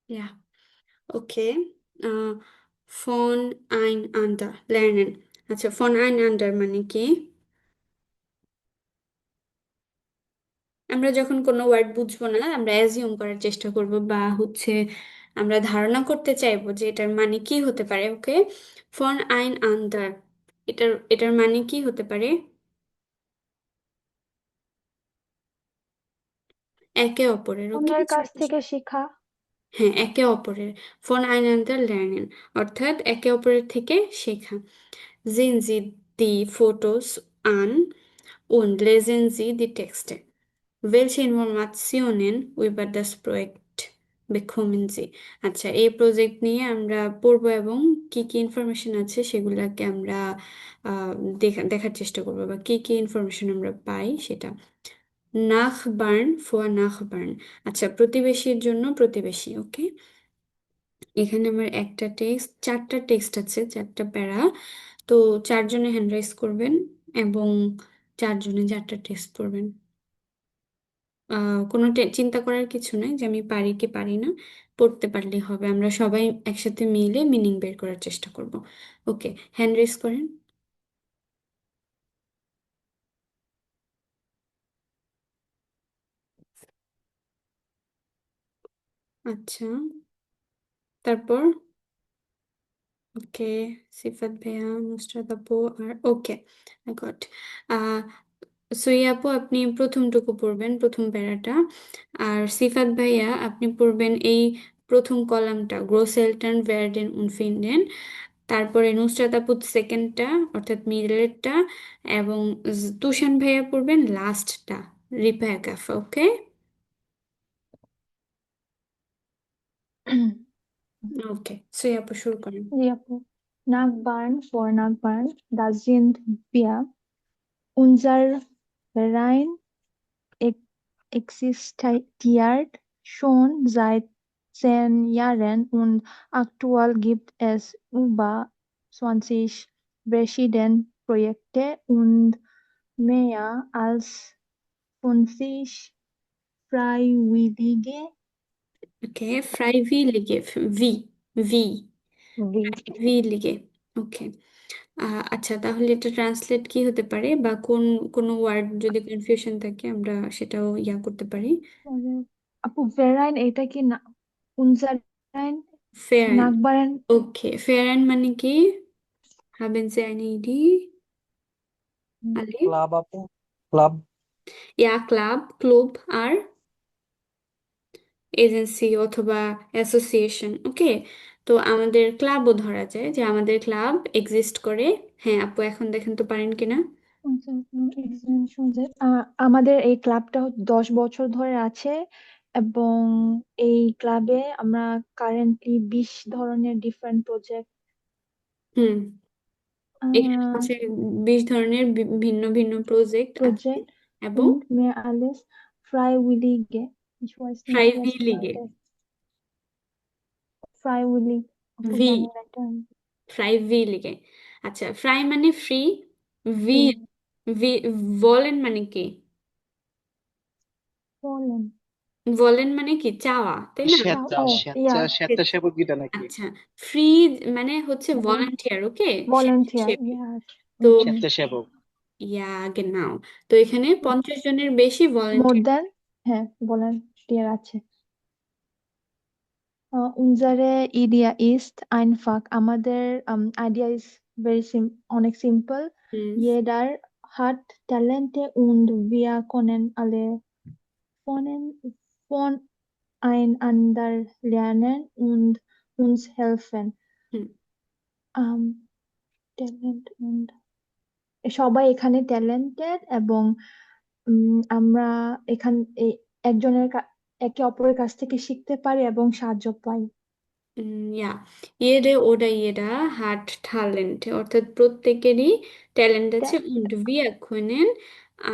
ইয়া, ওকে। Von আইন under lernen। আচ্ছা, von আইন আন্ডার মানে কি? আমরা যখন কোনো ওয়ার্ড বুঝবো না, আমরা অ্যাজিউম করার চেষ্টা করব, বা হচ্ছে আমরা ধারণা করতে চাইবো যে এটার মানে কি হতে পারে। ওকে, ফন আইন আন্ডার, এটার এটার মানে কি হতে পারে? একে অপরের। ওকে, অন্যের কাছ থেকে শেখা। হ্যাঁ, একে অপরের। ফন আইনান্দার lernen, অর্থাৎ একে অপরের থেকে শেখা। Sehen Sie die Fotos an und lesen Sie die Texte. Welche Informationen über das Projekt bekommen Sie? আচ্ছা, এই প্রজেক্ট নিয়ে আমরা পড়বো এবং কি কি ইনফরমেশন আছে সেগুলোকে আমরা দেখার চেষ্টা করবো, বা কি কি ইনফরমেশন আমরা পাই সেটা। নাখবার্ন ফর নাখবার্ন, আচ্ছা, প্রতিবেশীর জন্য প্রতিবেশী। ওকে, এখানে আমার একটা টেক্সট, চারটা টেক্সট আছে, চারটা প্যারা। তো চারজনে হ্যান্ড রাইজ করবেন এবং চারজনে চারটা টেক্সট পড়বেন। কোনো চিন্তা করার কিছু নাই যে আমি পারি কি পারি না, পড়তে পারলেই হবে। আমরা সবাই একসাথে মিলে মিনিং বের করার চেষ্টা করব। ওকে, হ্যান্ড রেজ করেন। আচ্ছা, তারপর? ওকে, সিফাত ভাইয়া, নুসরাত আপু, আর ওকে, আই গট। সুই আপু, আপনি প্রথমটুকু পড়বেন, প্রথম প্যারাটা। আর সিফাত ভাইয়া, আপনি পড়বেন এই প্রথম কলামটা, গ্রোসেলটন ভ্যারডেন উনফিন্ডেন। তারপরে নুসরাত আপু সেকেন্ডটা, অর্থাৎ মিডলেরটা। এবং তুষান ভাইয়া পড়বেন লাস্টটা, রিপায়া কাফা। ওকে, ওকে, সুই আপু শুরু করেন। জি আপু। Nachbarn vor Nachbarn, da sind wir. Unser Verein existiert schon seit 10 Jahren und aktuell gibt es über 20 verschiedene Projekte und mehr als 50 Freiwillige. ওকে, ফ্রাইভি লিগে, ভি, ভি, Wie ভি লিগে। ওকে, আচ্ছা, তাহলে এটা ট্রান্সলেট কি হতে পারে, বা কোন কোনো ওয়ার্ড যদি কনফিউশন থাকে আমরা সেটাও করতে পারি। আপু ভেরাইন এটা কি না? উনজারাইন ফেয়ার, নাগবারেন। ওকে, ফেয়ার মানে কি? হাবেন সে আইনি ইডি আলিফ। ক্লাব আপু, ক্লাব। ক্লাব, ক্লুব, আর এজেন্সি অথবা অ্যাসোসিয়েশন। ওকে, তো আমাদের ক্লাবও ধরা যায় যে আমাদের ক্লাব এক্সিস্ট করে। হ্যাঁ আপু, এখন দেখেন তো পারেন কিনা। আমাদের এই ক্লাবটা 10 বছর ধরে আছে এবং এই ক্লাবে আমরা কারেন্টলি 20 ধরনের ডিফারেন্ট প্রজেক্ট হুম, এখানে হচ্ছে 20 ধরনের ভিন্ন ভিন্ন প্রজেক্ট আছে। প্রজেক্ট এবং und mehr alles freiwillige. Ich weiß nicht, was ফ্রাইভিলিগে, das freiwillig আপু ভি, জানি না এটা ফ্রাইভিলিগে। আচ্ছা, ফ্রাই মানে ফ্রি, ভি, free ভি, ভলেন মানে কি? বলেন। ভলেন মানে কি চাওয়া, তাই না? স্বেচ্ছা, ও ইয়া স্বেচ্ছাসেবক গীতা নাকি? আচ্ছা, ফ্রি মানে হচ্ছে ভলান্টিয়ার। ওকে, ভলেন্টিয়ার স্বেচ্ছাসেবী। ইয়াস। তো স্বেচ্ছাসেবক। নাও, তো এখানে 50 জনের বেশি মোর ভলান্টিয়ার। দেন, হ্যাঁ ভলেন্টিয়ার আছে। Unsere Idee ist einfach. আমাদের Idea ist অনেক simple. Jeder hat Talente und wir können alle vonen- voneinander lernen und uns helfen. Um, Talent und সবাই এখানে ট্যালেন্টেড এবং আমরা এখান এ- একজনের একে অপরের কাছ থেকে শিখতে পারি এবং সাহায্য পাই। ইয়া, ইয়েরে ওরা ইয়েরা হাট ট্যালেন্ট, অর্থাৎ প্রত্যেকেরই ট্যালেন্ট আছে। und wir können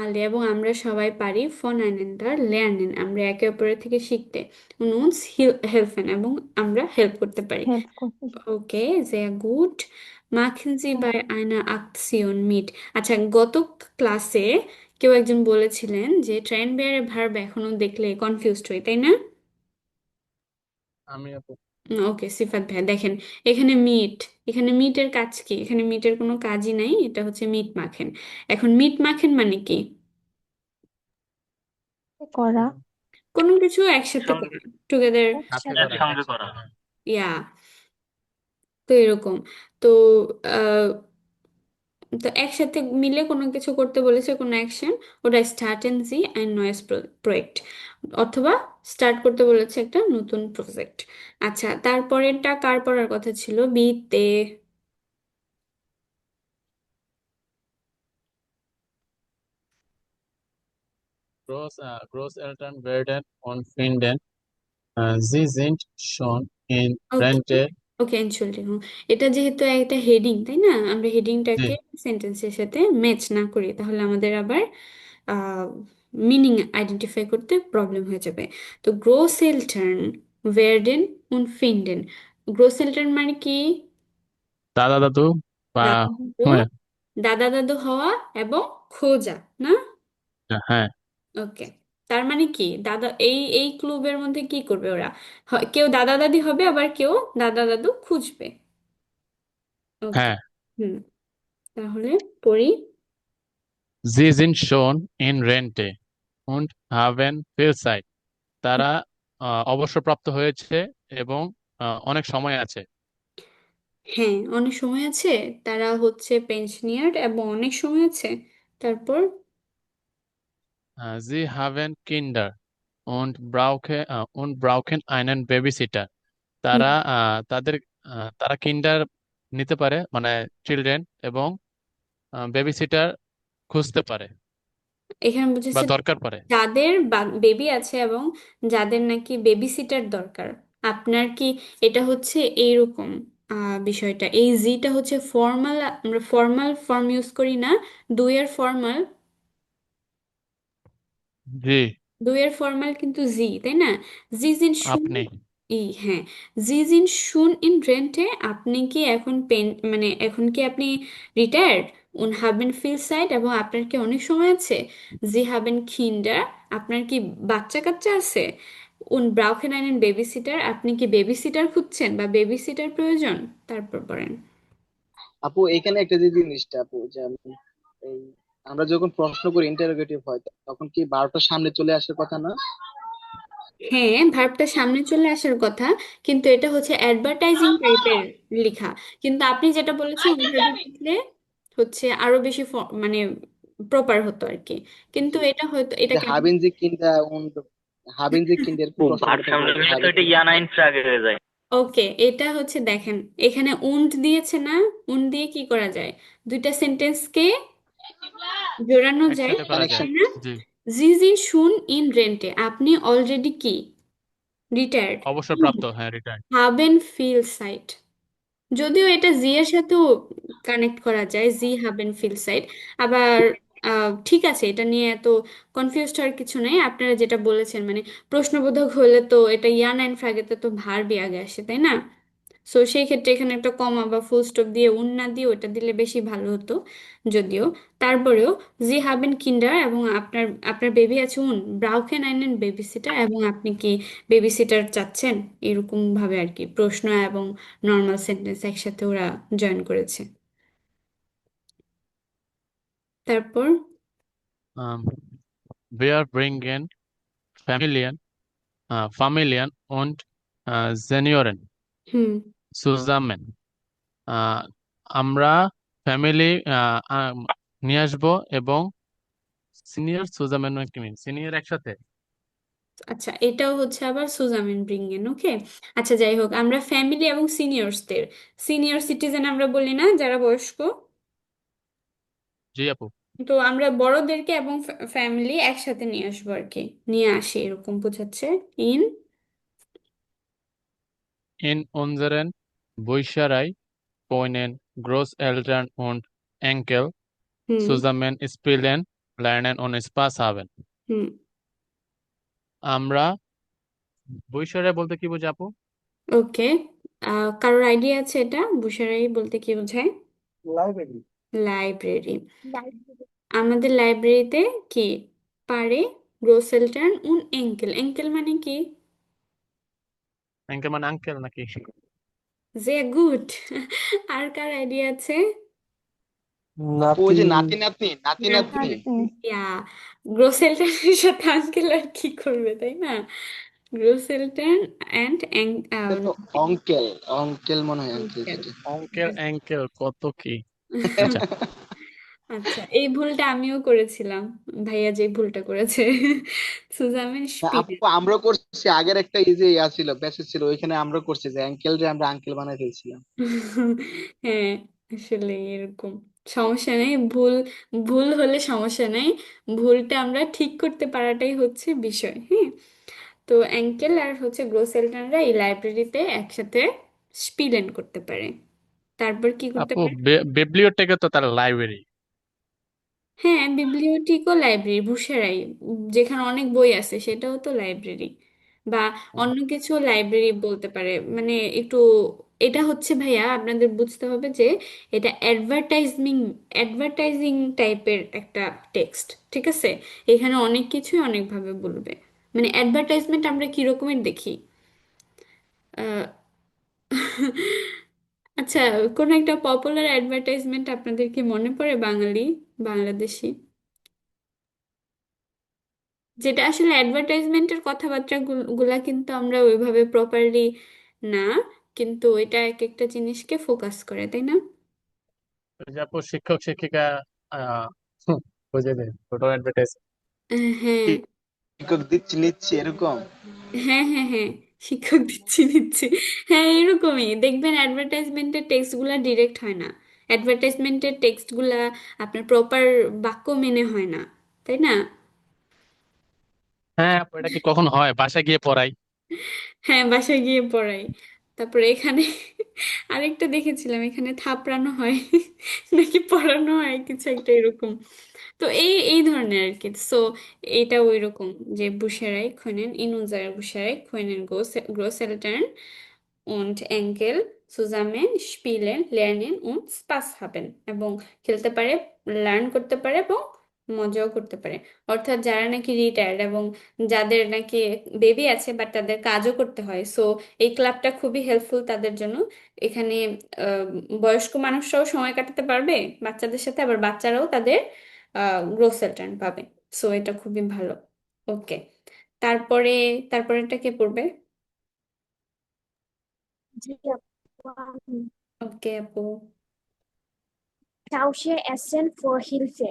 alle, এবং আমরা সবাই পারি voneinander lernen, আমরা একে অপরের থেকে শিখতে। und uns helfen, এবং আমরা হেল্প করতে পারি। হেল্প করতে। ওকে, sehr gut. Machen Sie bei einer Aktion mit? আচ্ছা, গত ক্লাসে কেউ একজন বলেছিলেন যে ট্রেন বেয়ারে ভার্ব এখনো দেখলে কনফিউজড হই, তাই না? আমি আপু। ওকে, সিফাত ভাই দেখেন, এখানে মিট, এখানে মিটের কাজ কি? এখানে মিটের কোনো কাজই নাই, এটা হচ্ছে মিট মাখেন। এখন মিট মাখেন মানে কি? করা, কোনো কিছু একসাথে করা, টুগেদার, সাথে একসাথে। করা, একসঙ্গে করা। ইয়া। তো এরকম, তো আহ, তো একসাথে মিলে কোনো কিছু করতে বলেছে, কোনো অ্যাকশন, ওটা start end G and noise project, অথবা স্টার্ট করতে বলেছে একটা নতুন প্রজেক্ট। আচ্ছা, তারপরেরটা কার পড়ার কথা ছিল? বিতে। Großeltern werden und finden, sie sind schon in okay, Rente. ওকে এনশিওরলি। এটা যেহেতু একটা হেডিং, তাই না, আমরা জি। হেডিংটাকে সেন্টেন্সের সাথে ম্যাচ না করি তাহলে আমাদের আবার মিনিং আইডেন্টিফাই করতে প্রবলেম হয়ে যাবে। তো গ্রোসেলটার্ন ওয়ার্ডেন উন ফিন্ডেন, গ্রোসেলটার্ন মানে কি? দাদা দাদু বা দাদা দাদু, হ্যাঁ। দাদা দাদু হওয়া এবং খোঁজা, না? হ্যাঁ। ওকে, তার মানে কি, দাদা এই এই ক্লুবের মধ্যে কি করবে ওরা? কেউ দাদা দাদি হবে, আবার কেউ দাদা দাদু খুঁজবে। ওকে, হ্যাঁ। হুম, তাহলে পড়ি। Sie sind schon in Rente und haben viel Zeit. তারা অবসরপ্রাপ্ত হয়েছে এবং অনেক সময় আছে। হ্যাঁ, অনেক সময় আছে, তারা হচ্ছে পেনশনিয়ার এবং অনেক সময় আছে। তারপর Sie haben Kinder und brauchen einen Babysitter. হুম, তারা কিন্ডার নিতে পারে, মানে চিলড্রেন, এবং বেবিসিটার খুঁজতে পারে এখানে বা বুঝেছে দরকার পড়ে। যাদের বেবি আছে এবং যাদের নাকি বেবি সিটার দরকার। আপনার কি এটা হচ্ছে এইরকম বিষয়টা, এই জিটা হচ্ছে ফর্মাল, আমরা ফর্মাল ফর্ম ইউজ করি না, দুইয়ের ফর্মাল, জি। দুইয়ের ফর্মাল কিন্তু জি, তাই না? জি জিন শুন, আপনি। হ্যাঁ, জি জিন শুন ইন রেন্টে, আপনি কি এখন মানে এখন কি আপনি রিটায়ার্ড? উন হাবেন ফিল সাইড, এবং আপনার কি অনেক সময় আছে? জি হাবেন খিন্ডার, আপনার কি বাচ্চা কাচ্চা আছে? উন ব্রাউখেন আইনেন বেবি সিটার, আপনি কি বেবি সিটার খুঁজছেন বা বেবি সিটার প্রয়োজন? তারপর পড়েন। আপু এখানে একটা যে জিনিসটা আপু, যে এই আমরা যখন প্রশ্ন করি ইন্টারোগেটিভ হয় তখন কি 12টার সামনে চলে আসার কথা না? হ্যাঁ, ভার্বটা সামনে চলে আসার কথা, কিন্তু এটা হচ্ছে অ্যাডভার্টাইজিং টাইপের লেখা। কিন্তু আপনি যেটা বলেছেন ওইভাবে লিখলে হচ্ছে আরো বেশি মানে প্রপার হতো আর কি। কিন্তু জি। এটা হয়তো, এটা যে কেন? হাবেন যে কিন্ডা und হাবেন যে কিন্ডা এরকম ও, প্রশ্ন ভার করতে সামনে পারে যে গেলে তো হাবেন এটা কি কিন্ডা। ইয়ানাইন ফ্রাগে হয়ে যায়। ওকে, এটা হচ্ছে দেখেন, এখানে উন্ড দিয়েছে না, উন্ড দিয়ে কি করা যায়? দুইটা সেন্টেন্সকে জোড়ানো যায়, একসাথে করা যায়। কানেকশন। তাই না? জি। জিজি শুন ইন রেন্টে, আপনি অলরেডি কি রিটায়ার্ড। অবসরপ্রাপ্ত, হ্যাঁ, রিটার্ন। হাবেন ফিল সাইট, যদিও এটা জি এর সাথেও কানেক্ট করা যায়, জি হাবেন ফিল সাইড। আবার ঠিক আছে, এটা নিয়ে এত কনফিউজড হওয়ার কিছু নেই। আপনারা যেটা বলেছেন মানে প্রশ্নবোধক হলে তো এটা ইয়ান অ্যান্ড ফ্রাগেতে তো ভার্বই আগে আসে, তাই না? সো সেই ক্ষেত্রে এখানে একটা কমা বা ফুল স্টপ দিয়ে উন না দিয়ে ওটা দিলে বেশি ভালো হতো। যদিও তারপরেও জি হাবেন কিন্ডার, এবং আপনার আপনার বেবি আছে, উন ব্রাউকেন আইনেন বেবি সিটার, এবং আপনি কি বেবি সিটার চাচ্ছেন, এরকম ভাবে আর কি প্রশ্ন এবং নর্মাল সেন্টেন্স একসাথে ওরা জয়েন করেছে। তারপর Um, wir bringen Familien und Senioren হুম, zusammen. আহ, আমরা ফ্যামিলি নিয়ে আসবো এবং সিনিয়র সুজামেন কি মিন সিনিয়র একসাথে। আচ্ছা, এটাও হচ্ছে আবার সুজামেন ব্রিঙ্গেন। ওকে, আচ্ছা যাই হোক, আমরা ফ্যামিলি এবং সিনিয়রসদের, সিনিয়র সিটিজেন আমরা বলি না যারা বয়স্ক, জি আপু। তো আমরা বড়দেরকে এবং ফ্যামিলি একসাথে নিয়ে আসবো আর কি, নিয়ে আসি এরকম বোঝাচ্ছে। In, In unseren Bücherei können Großeltern und Enkel hmm, zusammen spielen, lernen und Spaß haben. হুম, আমরা বৈশারে বলতে কি বোঝো আপু? ওকে, কারোর আইডিয়া আছে এটা বুশারাই বলতে কি বোঝায়? লাইব্রেরি। লাইব্রেরি। আমাদের লাইব্রেরিতে কি পারে গ্রোসেলটার্ন উন এঙ্কেল, এঙ্কেল মানে কি? অ্যাঙ্কেল মানে আঙ্কেল নাকি? যে গুড। আর কার আইডিয়া আছে? আপু ওই নাতি। যে নাতি নাতনি নাতি নাতি নাতনি নাতি। ইয়া, গ্রোসেলটনের সাথে আঙ্কেল আর কি করবে, তাই না? গ্রোসেলটন অ্যান্ড এটা তো অঙ্কেল, অঙ্কেল মনে হয় আঙ্কেল আঙ্কেল। যেটা। অঙ্কেল অ্যাঙ্কেল কত কি। আচ্ছা আচ্ছা, এই ভুলটা আমিও করেছিলাম, ভাইয়া যে ভুলটা করেছে। সুজামেন না, স্পিড। আপু আমরা করছি আগের একটা এই যে ইয়া ছিল প্যাসেজ ছিল, ওইখানে আমরা করছি যে অ্যাঙ্কেল রে আমরা আঙ্কেল বানাই ফেলছিলাম। হ্যাঁ, আসলে এরকম সমস্যা নেই, ভুল ভুল হলে সমস্যা নেই, ভুলটা আমরা ঠিক করতে পারাটাই হচ্ছে বিষয়, হ্যাঁ। তো অ্যাঙ্কেল আর হচ্ছে গ্রোসেলটনরা এই লাইব্রেরিতে একসাথে স্পিলেন করতে পারে। তারপর কি করতে আপু, পারে? বিবলিওটেকে তো তার লাইব্রেরি। হ্যাঁ, বিবলিওটিকও লাইব্রেরি, বুসেরাই, যেখানে অনেক বই আছে সেটাও তো লাইব্রেরি, বা অন্য কিছু লাইব্রেরি বলতে পারে, মানে একটু, এটা হচ্ছে ভাইয়া আপনাদের বুঝতে হবে যে এটা অ্যাডভার্টাইজিং টাইপের একটা টেক্সট, ঠিক আছে? এখানে অনেক কিছুই অনেকভাবে বলবে, মানে অ্যাডভার্টাইজমেন্ট আমরা কি রকমের দেখি। আহ, আচ্ছা, কোন একটা পপুলার অ্যাডভার্টাইজমেন্ট আপনাদের কি মনে পড়ে, বাঙালি, বাংলাদেশি, যেটা আসলে অ্যাডভার্টাইজমেন্টের কথাবার্তা গুলা কিন্তু আমরা ওইভাবে প্রপারলি না, কিন্তু এটা এক একটা জিনিসকে ফোকাস করে, তাই না? ওই যে আপু, শিক্ষক শিক্ষিকা আহ বুঝে দেয় ছোট অ্যাডভার্টাইজ। হ্যাঁ, শিক্ষক দিচ্ছি নিচ্ছি এরকম। হ্যাঁ, হ্যাঁ, হ্যাঁ, শিক্ষক দিচ্ছি দিচ্ছি, হ্যাঁ, এরকমই দেখবেন অ্যাডভার্টাইজমেন্টের টেক্সটগুলা ডিরেক্ট হয় না, অ্যাডভার্টাইজমেন্টের টেক্সটগুলা আপনার প্রপার বাক্য মেনে হয় না, তাই না? হ্যাঁ আপু, এটা কি কখন হয়? বাসায় গিয়ে পড়াই। হ্যাঁ, বাসায় গিয়ে পড়াই। তারপরে এখানে আরেকটা দেখেছিলাম, এখানে থাপড়ানো হয় নাকি পড়ানো হয় কিছু একটা এরকম। তো এই এই ধরনের আর কি। সো এটা ওই রকম, যে বুশেরাই können in unserer Bücherei können Großeltern und Enkel zusammen spielen, lernen und Spaß haben, এবং খেলতে পারে, লার্ন করতে পারে এবং মজাও করতে পারে। অর্থাৎ যারা নাকি রিটায়ার্ড এবং যাদের নাকি বেবি আছে বাট তাদের কাজও করতে হয়, সো এই ক্লাবটা খুবই হেল্পফুল তাদের জন্য। এখানে আহ, বয়স্ক মানুষরাও সময় কাটাতে পারবে বাচ্চাদের সাথে, আবার বাচ্চারাও তাদের গ্রোথ টার্ন পাবে। সো এটা খুবই ভালো। ওকে, তারপরে, তারপরেটা কে পড়বে? জি আপু, আমি ওকে আপু। Tausche Essen for Hilfe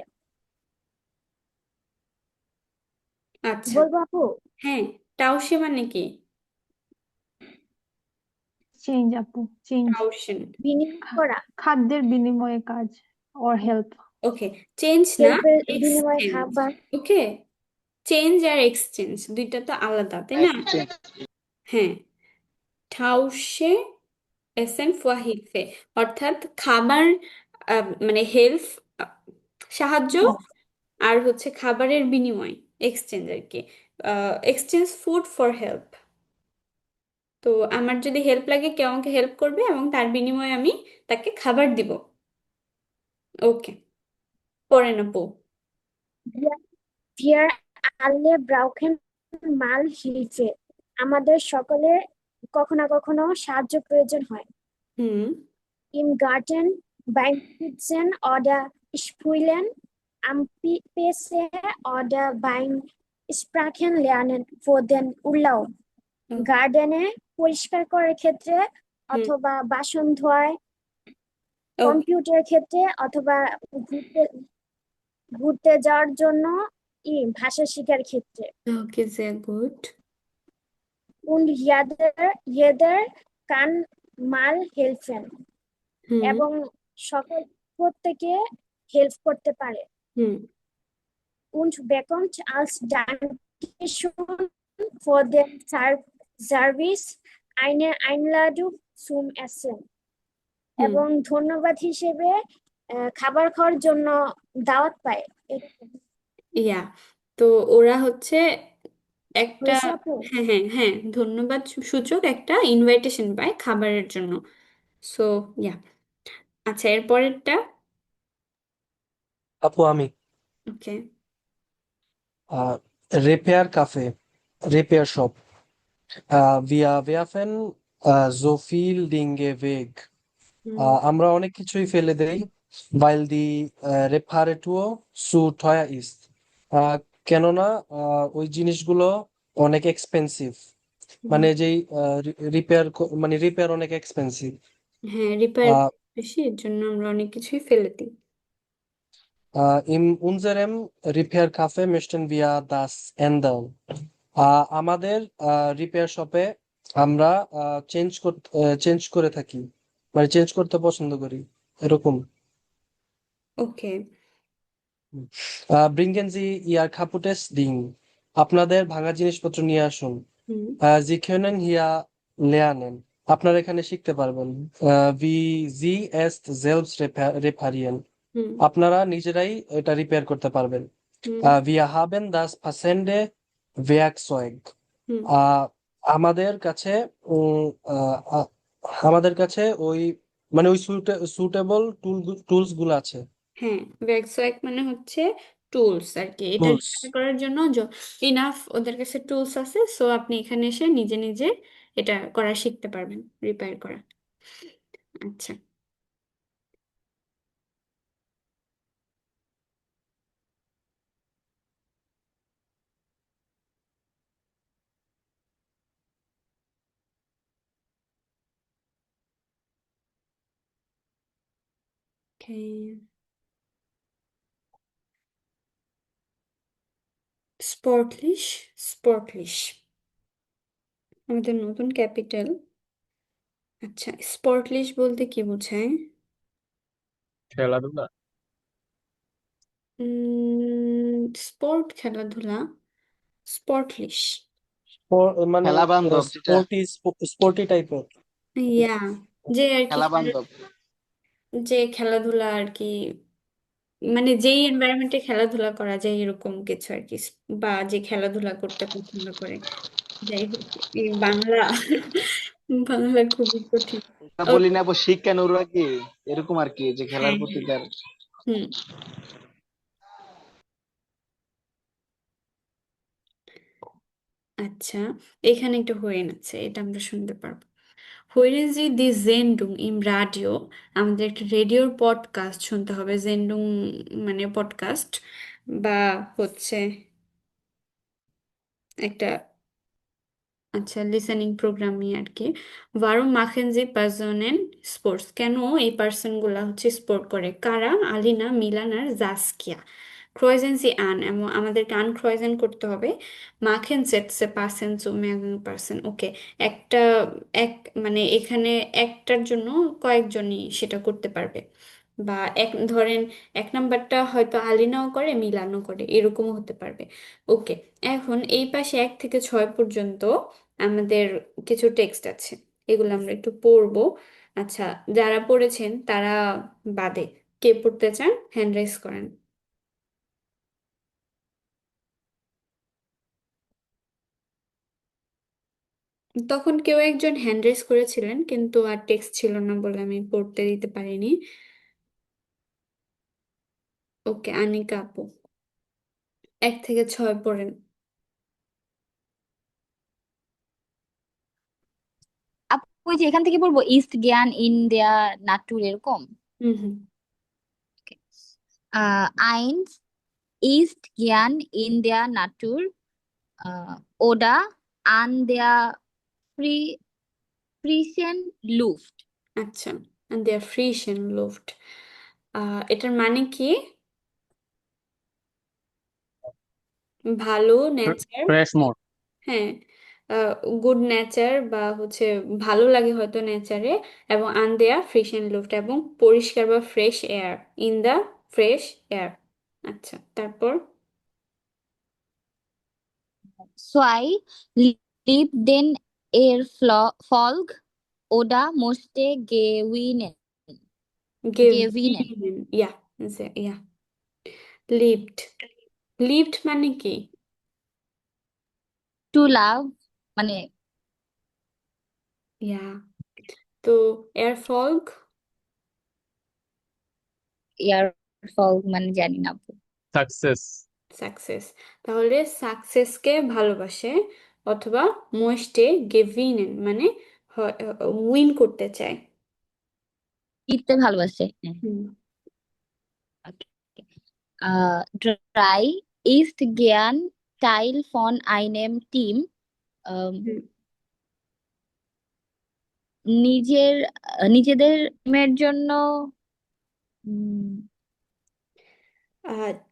আচ্ছা, বলবো আপু। হ্যাঁ, টাউসে মানে কি? চেঞ্জ আপু, চেঞ্জ। টাউসেন। বিনিময় করা, খাদ্যের বিনিময়ে কাজ, অর হেল্প। ওকে, চেঞ্জ না, হেল্পের বিনিময়ে এক্সচেঞ্জ। খাবার। ওকে, চেঞ্জ আর এক্সচেঞ্জ দুইটা তো আলাদা, তাই না? এক্সচেঞ্জ। হ্যাঁ, টাউসে এসেন ফুয়া হিলফে, অর্থাৎ খাবার, মানে হেল্প, সাহায্য, আর হচ্ছে খাবারের বিনিময়, এক্সচেঞ্জ আর কি, এক্সচেঞ্জ ফুড ফর হেল্প। তো আমার যদি হেল্প লাগে, কেউ আমাকে হেল্প করবে এবং তার বিনিময়ে আমি তাকে খাবার দিব। ওকে, পড়ে না পো। Wir wir alle brauchen mal Hilfe, আমাদের সকলে কখনো না কখনো সাহায্য প্রয়োজন হয়। হুম। Im Garten, beim Putzen oder Spülen, am PC oder beim Sprachenlernen für den Urlaub. গার্ডেনে পরিষ্কার করার ক্ষেত্রে, হুম। অথবা বাসন ধোয়ায়, ওকে, কম্পিউটার ক্ষেত্রে, অথবা ঘুরতে ঘুরতে যাওয়ার জন্য, ভাষা শেখার ক্ষেত্রে। ওকে, sehr gut. Und jeder kann mal helfen, হুম। এবং প্রত্যেকে হেল্প করতে পারে। হুম। Und bekommt als Dankeschön für den Service eine Einladung zum Essen, হুম। এবং ধন্যবাদ হিসেবে খাবার খাওয়ার জন্য দাওয়াত পায়। এরকম। ইয়া, তো ওরা হচ্ছে একটা, হয়েছে আপু? হ্যাঁ, হ্যাঁ, হ্যাঁ, ধন্যবাদ সূচক একটা ইনভাইটেশন পায় খাবারের জন্য। সো ইয়া, আচ্ছা, এর পরেরটা। আপু আমি okay. Repair cafe, repair shop. Wir werfen so viel Dinge weg. হুম আমরা অনেক কিছুই ফেলে দেই weil die Reparatur zu teuer ist. আহ, কেননা ওই জিনিসগুলো অনেক এক্সপেন্সিভ, হুম মানে যেই রিপেয়ার অনেক এক্সপেন্সিভ। হ্যাঁ, রিপেয়ার বেশি, এর জন্য আমরা অনেক কিছুই ফেলে দিই। In unserem Repair-Café möchten wir das ändern. আমাদের রিপেয়ার শপে আমরা চেঞ্জ করে থাকি, মানে চেঞ্জ করতে পছন্দ করি এরকম। ওকে। Bringen Sie Ihr kaputtes Ding. আপনাদের ভাঙা জিনিসপত্র নিয়ে আসুন। হুম Sie können hier lernen. আপনারা এখানে শিখতে পারবেন। Wie Sie es selbst reparieren. হুম আপনারা নিজেরাই এটা রিপেয়ার করতে পারবেন। হুম Wir haben das passende Werkzeug. হুম আহ, আমাদের কাছে উম, আহ, আহ, আমাদের কাছে ওই মানে ওই সুটেবল টুলস গুলো আছে। হ্যাঁ, ওয়ার্কশপ মানে হচ্ছে টুলস আর কি, এটা টুলস। রিপেয়ার করার জন্য ইনাফ ওদের কাছে টুলস আছে, সো আপনি এখানে এসে নিজে নিজে এটা করা শিখতে পারবেন, রিপেয়ার করা। আচ্ছা। Okay. স্পর্টলিশ, স্পর্টলিশ আমাদের নতুন ক্যাপিটাল। আচ্ছা, স্পর্টলিশ বলতে কি বোঝায়? খেলাধুলা। স্পোর্ট, খেলাধুলা, স্পর্টলিশ। মানে খেলা বান্ধব যেটা, স্পোর্টি টাইপের। ইয়া, যে আর কি খেলা বান্ধব। যে খেলাধুলা আর কি, মানে যেই এনভায়রনমেন্টে খেলাধুলা করা যায় এরকম কিছু আর কি, বা যে খেলাধুলা করতে পছন্দ করে। যাই হোক, এই বাংলা বাংলা খুবই কঠিন। এটা ও, বলি না আপু, শিখ কেন ওরা কি এরকম আর কি, যে খেলার হ্যাঁ প্রতি হ্যাঁ, তার। হুম। আচ্ছা, এখানে একটা হয়েন আছে, এটা আমরা শুনতে পারবো। Hören Sie die Sendung im Radio? আমাদের একটা রেডিওর পডকাস্ট শুনতে হবে। জেন্ডুং মানে পডকাস্ট, বা হচ্ছে একটা, আচ্ছা, লিসেনিং প্রোগ্রামই আর কি। ওয়ারুম মাখেন জি পার্সনেন স্পোর্টস, কেন এই পার্সন গুলা হচ্ছে স্পোর্ট করে? কারা? আলিনা, মিলান আর জাসকিয়া। ক্রয়েজেন জি আন, এবং আমাদেরকে আন ক্রয়েজেন করতে হবে। মাখেন সেটসে পার্সেন জু মেগান পার্সেন, ওকে। একটা এক মানে এখানে একটার জন্য কয়েকজনই সেটা করতে পারবে, বা ধরেন এক নাম্বারটা হয়তো আলিনাও করে, মিলানও করে, এরকমও হতে পারবে। ওকে। এখন এই পাশে 1 থেকে 6 পর্যন্ত আমাদের কিছু টেক্সট আছে, এগুলো আমরা একটু পড়বো। আচ্ছা, যারা পড়েছেন তারা বাদে কে পড়তে চান হ্যান্ড রাইজ করেন। তখন কেউ একজন হ্যান্ড রাইজ করেছিলেন, কিন্তু আর টেক্সট ছিল না বলে আমি পড়তে দিতে পারিনি। ওকে, আনিকা আপু 1 থেকে 6 পড়েন। আপু ওই যে এখান থেকে বলবো ইস্ট জ্ঞান ইন দেয়া নাটুর এরকম। হুম হুম আইনস ইস্ট জ্ঞান ইন দেয়া নাটুর ওডা আন দেয়া ফ্রি ফ্রিসেন লুফট। আচ্ছা, দেয়ার ফ্রিশন লুফট, এটার মানে কি? ভালো নেচার, ফ্রেশ মুড। হ্যাঁ, গুড নেচার, বা হচ্ছে ভালো লাগে হয়তো নেচারে, এবং আনদেয়া ফ্রেশ অ্যান্ড লুফট, এবং পরিষ্কার বা fresh air, in the fresh air. আচ্ছা, তারপর? Zwei liebten er Volk oder musste gewinnen. Gewinnen. গেভিন, ইয়া, ইয়া, লিভড। লিভড মানে কি? To love মানে ইয়া, তো এয়ার ফলক, এয়ার ফল মানে জানি না আপু। সাকসেস। সাকসেস। তাহলে সাকসেসকে ভালোবাসে, অথবা möchte gewinnen মানে উইন করতে চায়। জিততে ভালোবাসে। হ্যাঁ। হুম। Drei ist gern Teil von einem Team. আম, হুম। নিজেদের টিমের জন্য উম,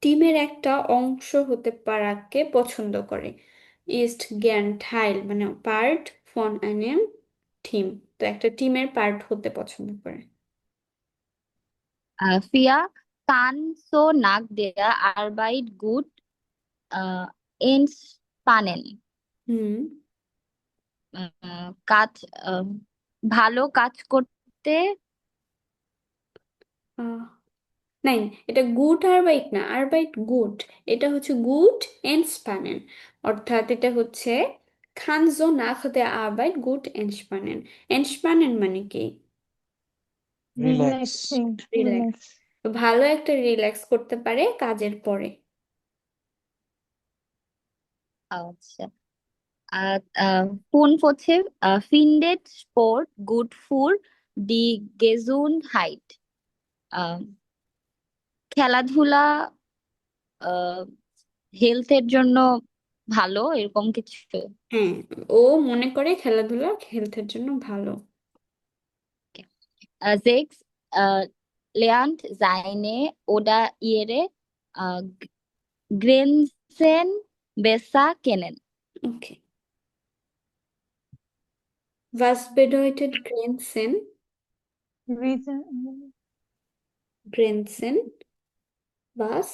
টিমের একটা অংশ হতে পারাকে পছন্দ করে। ইস্ট জ্ঞান ঠাইল মানে পার্ট ফন einem টিম, তো একটা টিমের পার্ট হতে পছন্দ করে। Fia kann so nach der Arbeit gut äh, entspannen. হুম। কাজ ভালো কাজ করতে আহ, নাইন, এটা গুড আরবাইট না, আরবাইট গুড, এটা হচ্ছে গুড এন্সপানেন, অর্থাৎ এটা হচ্ছে খানজো না খেতে আরবাইট গুড এন্সপানেন। এন্সপানেন মানে কি? রিল্যাক্স। Relaxing, relax. রিল্যাক্স। ভালো একটা রিল্যাক্স করতে পারে কাজের পরে। আচ্ছা Fünf হচ্ছে findet Sport gut für die Gesundheit. আহ, খেলাধুলা হেলথের জন্য ভালো এরকম কিছু। হ্যাঁ, ও মনে করে খেলাধুলা হেলথের জন্য ভালো। Sechs lernt seine oder ihre äh, Grenzen besser kennen. Okay, was bedeutet Grenzen? Reason, Grenzen, was?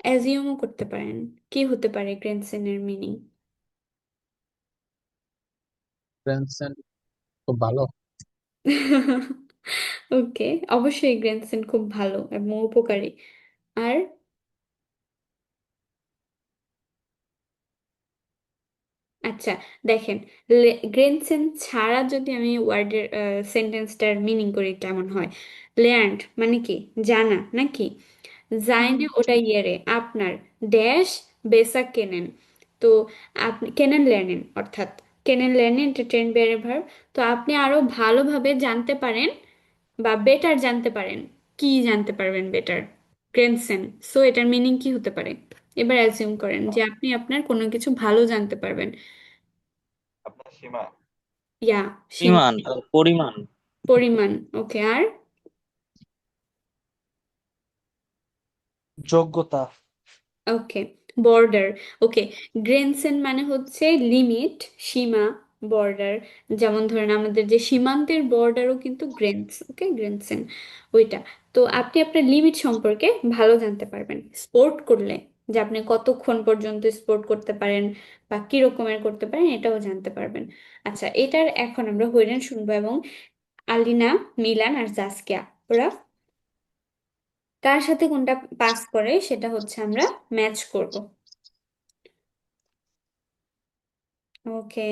অ্যাজিউমও করতে পারেন, কি হতে পারে গ্রেনসেনের মিনিং? গ্র্যান্ডসন খুব ভালো। ওকে, অবশ্যই গ্রেনসেন খুব ভালো এবং উপকারী। আর আচ্ছা, দেখেন, গ্রেনসেন ছাড়া যদি আমি ওয়ার্ডের সেন্টেন্সটার মিনিং করি কেমন হয়। লেয়ার্নড মানে কি? জানা নাকি? জাইনে ওটা ইয়েরে আপনার, ড্যাশ বেসা কেনেন, তো আপনি কেনেন লেনেন, অর্থাৎ কেনেন লেনেন এটা টেন বেয়ারের ভার্ব। তো আপনি আরো ভালোভাবে জানতে পারেন বা বেটার জানতে পারেন। কি জানতে পারবেন বেটার? গ্রেনসেন। সো এটার মিনিং কি হতে পারে? এবার অ্যাজিউম করেন যে আপনি আপনার কোনো কিছু ভালো জানতে পারবেন। ইয়া, সীমা, পরিমাণ। পরিমাণ। ওকে, আর যোগ্যতা। ওকে, বর্ডার। ওকে, গ্রেনসেন মানে হচ্ছে লিমিট, সীমা, বর্ডার। যেমন ধরেন আমাদের যে সীমান্তের বর্ডারও কিন্তু গ্রেনস, ওকে, গ্রেনসেন ওইটা। তো আপনি আপনার লিমিট সম্পর্কে ভালো জানতে পারবেন স্পোর্ট করলে, যে আপনি কতক্ষণ পর্যন্ত স্পোর্ট করতে পারেন বা কি রকমের করতে পারেন এটাও জানতে পারবেন। আচ্ছা, এটার এখন আমরা হইলেন শুনবো, এবং আলিনা, মিলান আর জাসকিয়া ওরা কার সাথে কোনটা পাস করে সেটা হচ্ছে আমরা ম্যাচ করব। ওকে,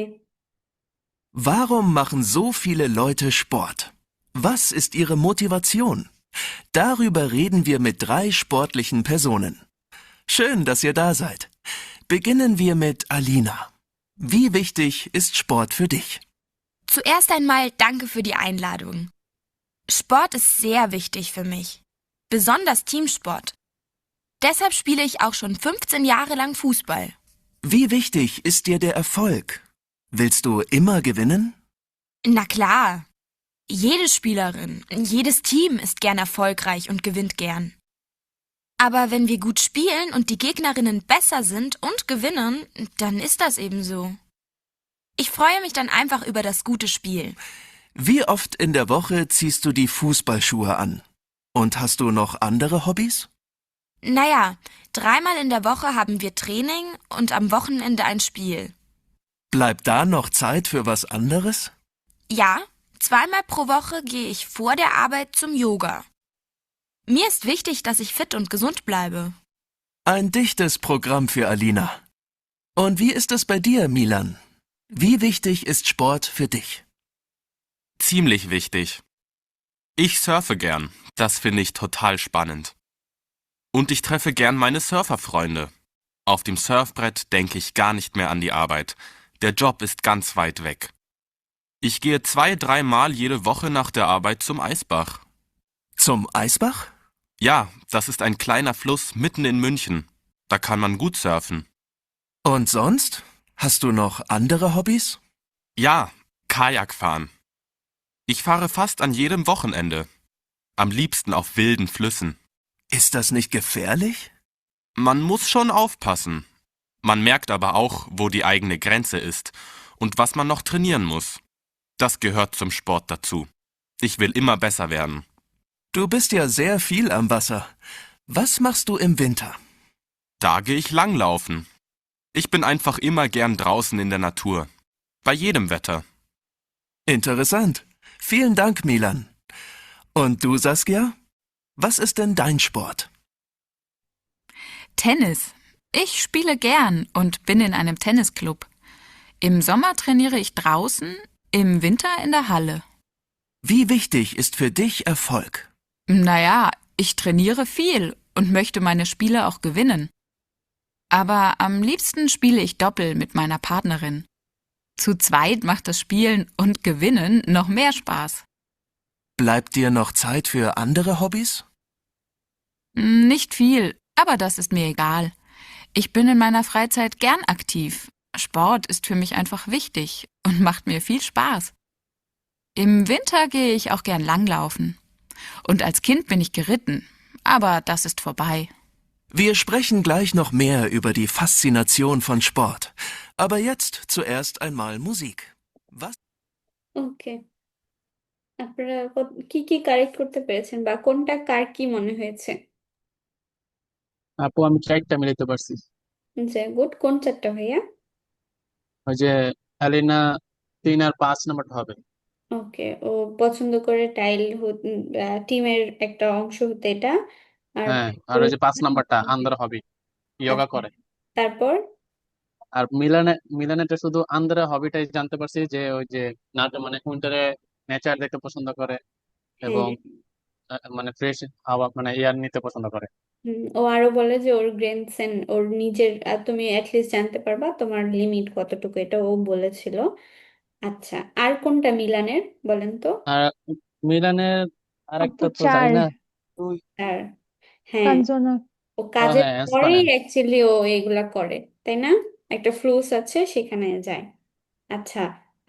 Warum machen so viele Leute Sport? Was ist ihre Motivation? Darüber reden wir mit 3 sportlichen Personen. Schön, dass ihr da seid. Beginnen wir mit Alina. Wie wichtig ist Sport für dich? Zuerst einmal danke für die Einladung. Sport ist sehr wichtig für mich, besonders Teamsport. Deshalb spiele ich auch schon 15 Jahre lang Fußball. Wie wichtig ist dir der Erfolg? Willst du immer gewinnen? Na klar, jede Spielerin, jedes Team ist gern erfolgreich und gewinnt gern. Aber wenn wir gut spielen und die Gegnerinnen besser sind und gewinnen, dann ist das eben so. Ich freue mich dann einfach über das gute Spiel. Wie oft in der Woche ziehst du die Fußballschuhe an? Und hast du noch andere Hobbys? Naja, 3-mal in der Woche haben wir Training und am Wochenende ein Spiel. Bleibt da noch Zeit für was anderes? Ja, 2-mal pro Woche gehe ich vor der Arbeit zum Yoga. Mir ist wichtig, dass ich fit und gesund bleibe. Ein dichtes Programm für Alina. Und wie ist es bei dir, Milan? Wie wichtig ist Sport für dich? Ziemlich wichtig. Ich surfe gern. Das finde ich total spannend. Und ich treffe gern meine Surferfreunde. Auf dem Surfbrett denke ich gar nicht mehr an die Arbeit. Der Job ist ganz weit weg. Ich gehe 2-3 Mal jede Woche nach der Arbeit zum Eisbach. Zum Eisbach? Ja, das ist ein kleiner Fluss mitten in München. Da kann man gut surfen. Und sonst? Hast du noch andere Hobbys? Ja, Kajak fahren. Ich fahre fast an jedem Wochenende. Am liebsten auf wilden Flüssen. Ist das nicht gefährlich? Man muss schon aufpassen. Man merkt aber auch, wo die eigene Grenze ist und was man noch trainieren muss. Das gehört zum Sport dazu. Ich will immer besser werden. Du bist ja sehr viel am Wasser. Was machst du im Winter? Da gehe ich langlaufen. Ich bin einfach immer gern draußen in der Natur. Bei jedem Wetter. Interessant. Vielen Dank, Milan. Und du, Saskia? Was ist denn dein Sport? Tennis. Ich spiele gern und bin in einem Tennisclub. Im Sommer trainiere ich draußen, im Winter in der Halle. Wie wichtig ist für dich Erfolg? Naja, ich trainiere viel und möchte meine Spiele auch gewinnen. Aber am liebsten spiele ich Doppel mit meiner Partnerin. Zu zweit macht das Spielen und Gewinnen noch mehr Spaß. Bleibt dir noch Zeit für andere Hobbys? Nicht viel, aber das ist mir egal. Ich bin in meiner Freizeit gern aktiv. Sport ist für mich einfach wichtig und macht mir viel Spaß. Im Winter gehe ich auch gern langlaufen. Und als Kind bin ich geritten, aber das ist vorbei. Wir sprechen gleich noch mehr über die Faszination von Sport. Aber jetzt zuerst einmal Musik. Was? ওকে, আপনারা কি কি correct করতে পেরেছেন বা কোনটা কার কি মনে হয়েছে? আপু আমি 4টা মিলাইতে পারছি। যে গুড, কোন চারটা ভাইয়া? ওই যে অ্যালিনা 3 আর 5 নাম্বারটা হবে। ওকে, ও পছন্দ করে টাইল টিমের একটা অংশ হতে এটা, আর হ্যাঁ, আর ওই যে 5 নাম্বারটা আন্দার হবি, ইয়োগা আচ্ছা, করে। তারপর আর মিলানেটা শুধু আন্দারা হবিটাই জানতে পারছি যে ওই যে মানে উইন্টারে নেচার দেখতে পছন্দ করে এবং হ্যাঁ, মানে ফ্রেশ হাওয়া মানে এয়ার নিতে পছন্দ করে। ও আরো বলে যে ওর গ্রেনসেন ওর নিজের তুমি অ্যাটলিস্ট জানতে পারবা তোমার লিমিট কতটুকু, এটা ও বলেছিল। আচ্ছা, আর কোনটা মিলানের বলেন তো? আর মিলানের আপু আরেকটা তো জানি 4, না। তুই আর হ্যাঁ, কাঞ্চনা। ও কাজের হ্যাঁ পরেই এসপানে। অ্যাকচুয়ালি ও এগুলা করে, তাই না? একটা ফ্লুস আছে সেখানে যায়। আচ্ছা,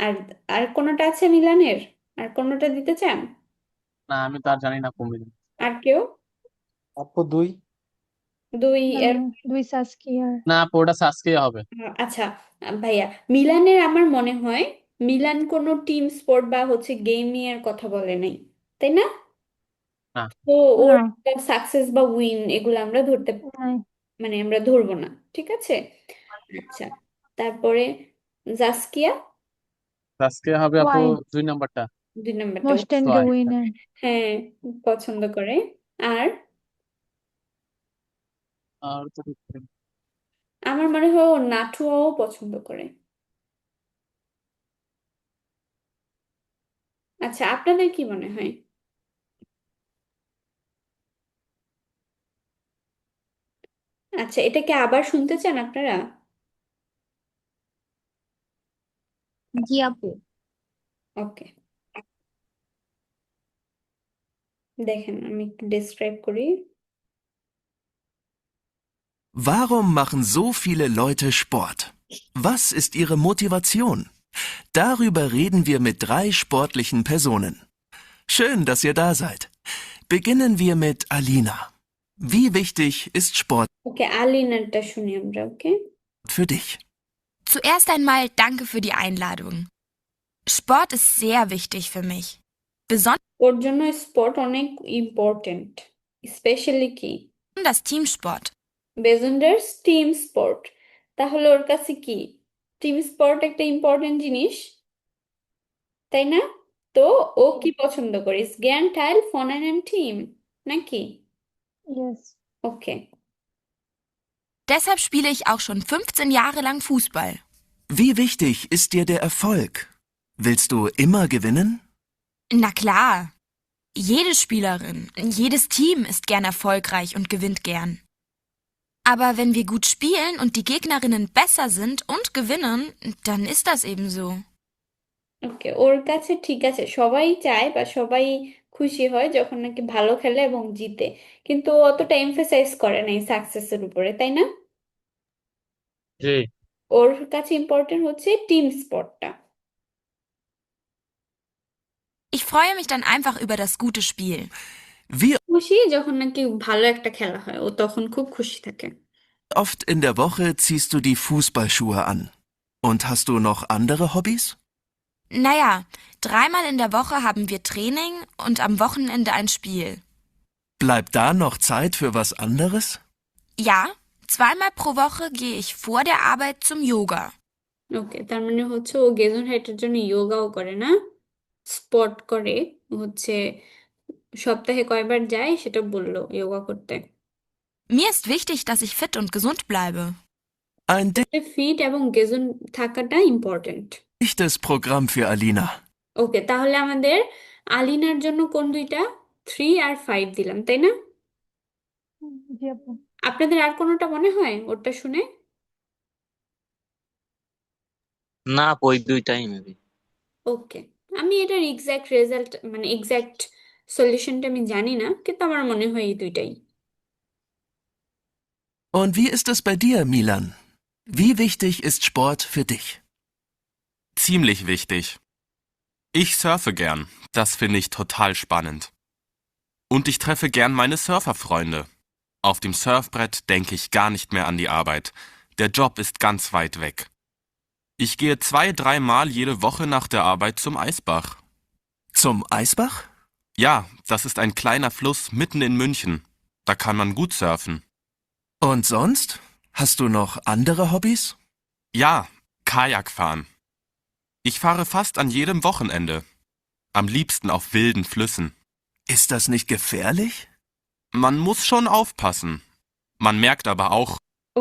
আর আর কোনোটা আছে মিলানের? আর কোনোটা দিতে চান? না আমি তার জানি না কুমিল্লা। আর কেউ? আপু 2। দুই না এর 2 সাসকিয়ার। না আপু ওটা সাসকে হবে। আচ্ছা, ভাইয়া মিলানের আমার মনে হয় মিলান কোনো টিম স্পোর্ট বা হচ্ছে গেমিং এর কথা বলে নাই, তাই না? না তো ওর না সাকসেস বা উইন এগুলো আমরা ধরতে নাই। মানে আমরা ধরবো না, ঠিক আছে? আচ্ছা, তারপরে জাসকিয়া সাসকে হবে আপু ওয়াই 2 নাম্বারটা। 2 নম্বরটা মোস্ট এন্ড ওয়াই উইনার। হ্যাঁ পছন্দ করে। আর আর তো আমার মনে হয় ও নাটুয়াও পছন্দ করে। আচ্ছা, আপনাদের কি মনে হয়? আচ্ছা, এটাকে আবার শুনতে চান আপনারা? জি আপু। ওকে, দেখেন আমি একটু ডিসক্রাইব করি। Warum machen so viele Leute Sport? Was ist ihre Motivation? Darüber reden wir mit 3 sportlichen Personen. Schön, dass ihr da seid. Beginnen wir mit Alina. Wie wichtig ist Sport ওকে, আলিনারটা শুনি আমরা। ওকে, für dich? Zuerst einmal danke für die Einladung. Sport ist sehr wichtig für mich. ওর জন্য sport অনেক important, specially কি Besonders Teamsport. বেজেন্ডার্স team sport. তাহলে ওর কাছে কি টিম স্পোর্ট একটা ইম্পর্টেন্ট জিনিস, তাই না? তো ও কি পছন্দ করে? ইস gern Teil von einem Team নাকি? ইয়েস। ওকে, Deshalb spiele ich auch schon 15 Jahre lang Fußball. Wie wichtig ist dir der Erfolg? Willst du immer gewinnen? Na klar. Jede Spielerin, jedes Team ist gern erfolgreich und gewinnt gern. Aber wenn wir gut spielen und die Gegnerinnen besser sind und gewinnen, dann ist das eben so. ওকে, ওর কাছে ঠিক আছে, সবাই চায় বা সবাই খুশি হয় যখন নাকি ভালো খেলে এবং জিতে, কিন্তু ও অতটা এমফেসাইজ করে না এই সাকসেসের উপরে, তাই না? জি। ওর কাছে ইম্পর্টেন্ট হচ্ছে team স্পোর্টটা। Ich freue mich dann einfach über das gute Spiel. Wie খুশি যখন নাকি ভালো একটা খেলা হয়, ও তখন খুব খুশি থাকে। oft in der Woche ziehst du die Fußballschuhe an? Und hast du noch andere Hobbys? Naja, 3-mal in der Woche haben wir Training und am Wochenende ein Spiel. Bleibt da noch Zeit für was anderes? Ja, 2-mal pro Woche gehe ich vor der Arbeit zum Yoga. ওকে, তার মানে হচ্ছে ও গেজন হাইটের জন্য যোগাও করে না, spot করে, হচ্ছে সপ্তাহে কয়বার যায় সেটা বললো যোগা করতে। Mir ist wichtig, dass ich fit und gesund bleibe. Ein fit এবং গেজন থাকাটা important. dichtes Programm für Alina. Okay, তাহলে আমাদের আলিনার জন্য কোন দুইটা? 3 আর 5 দিলাম, তাই না? জি আপু। আপনাদের আর কোনোটা মনে হয় ওটা শুনে? না আপু, ওই দুইটাই মেবি। ওকে, আমি এটার এক্সাক্ট রেজাল্ট মানে এক্সাক্ট সলিউশনটা আমি জানি না, কিন্তু আমার মনে হয় এই দুইটাই। Und wie ist es bei dir, Milan? Wie wichtig ist Sport für dich? Ziemlich wichtig. Ich surfe gern. Das finde ich total spannend. Und ich treffe gern meine Surferfreunde. Auf dem Surfbrett denke ich gar nicht mehr an die Arbeit. Der Job ist ganz weit weg. Ich gehe 2-3 Mal jede Woche nach der Arbeit zum Eisbach. Zum Eisbach? Ja, das ist ein kleiner Fluss mitten in München. Da kann man gut surfen. Und sonst? Hast du noch andere Hobbys? Ja, Kajak fahren. Ich fahre fast an jedem Wochenende. Am liebsten auf wilden Flüssen. Ist das nicht gefährlich? Man muss schon aufpassen. Man merkt aber auch,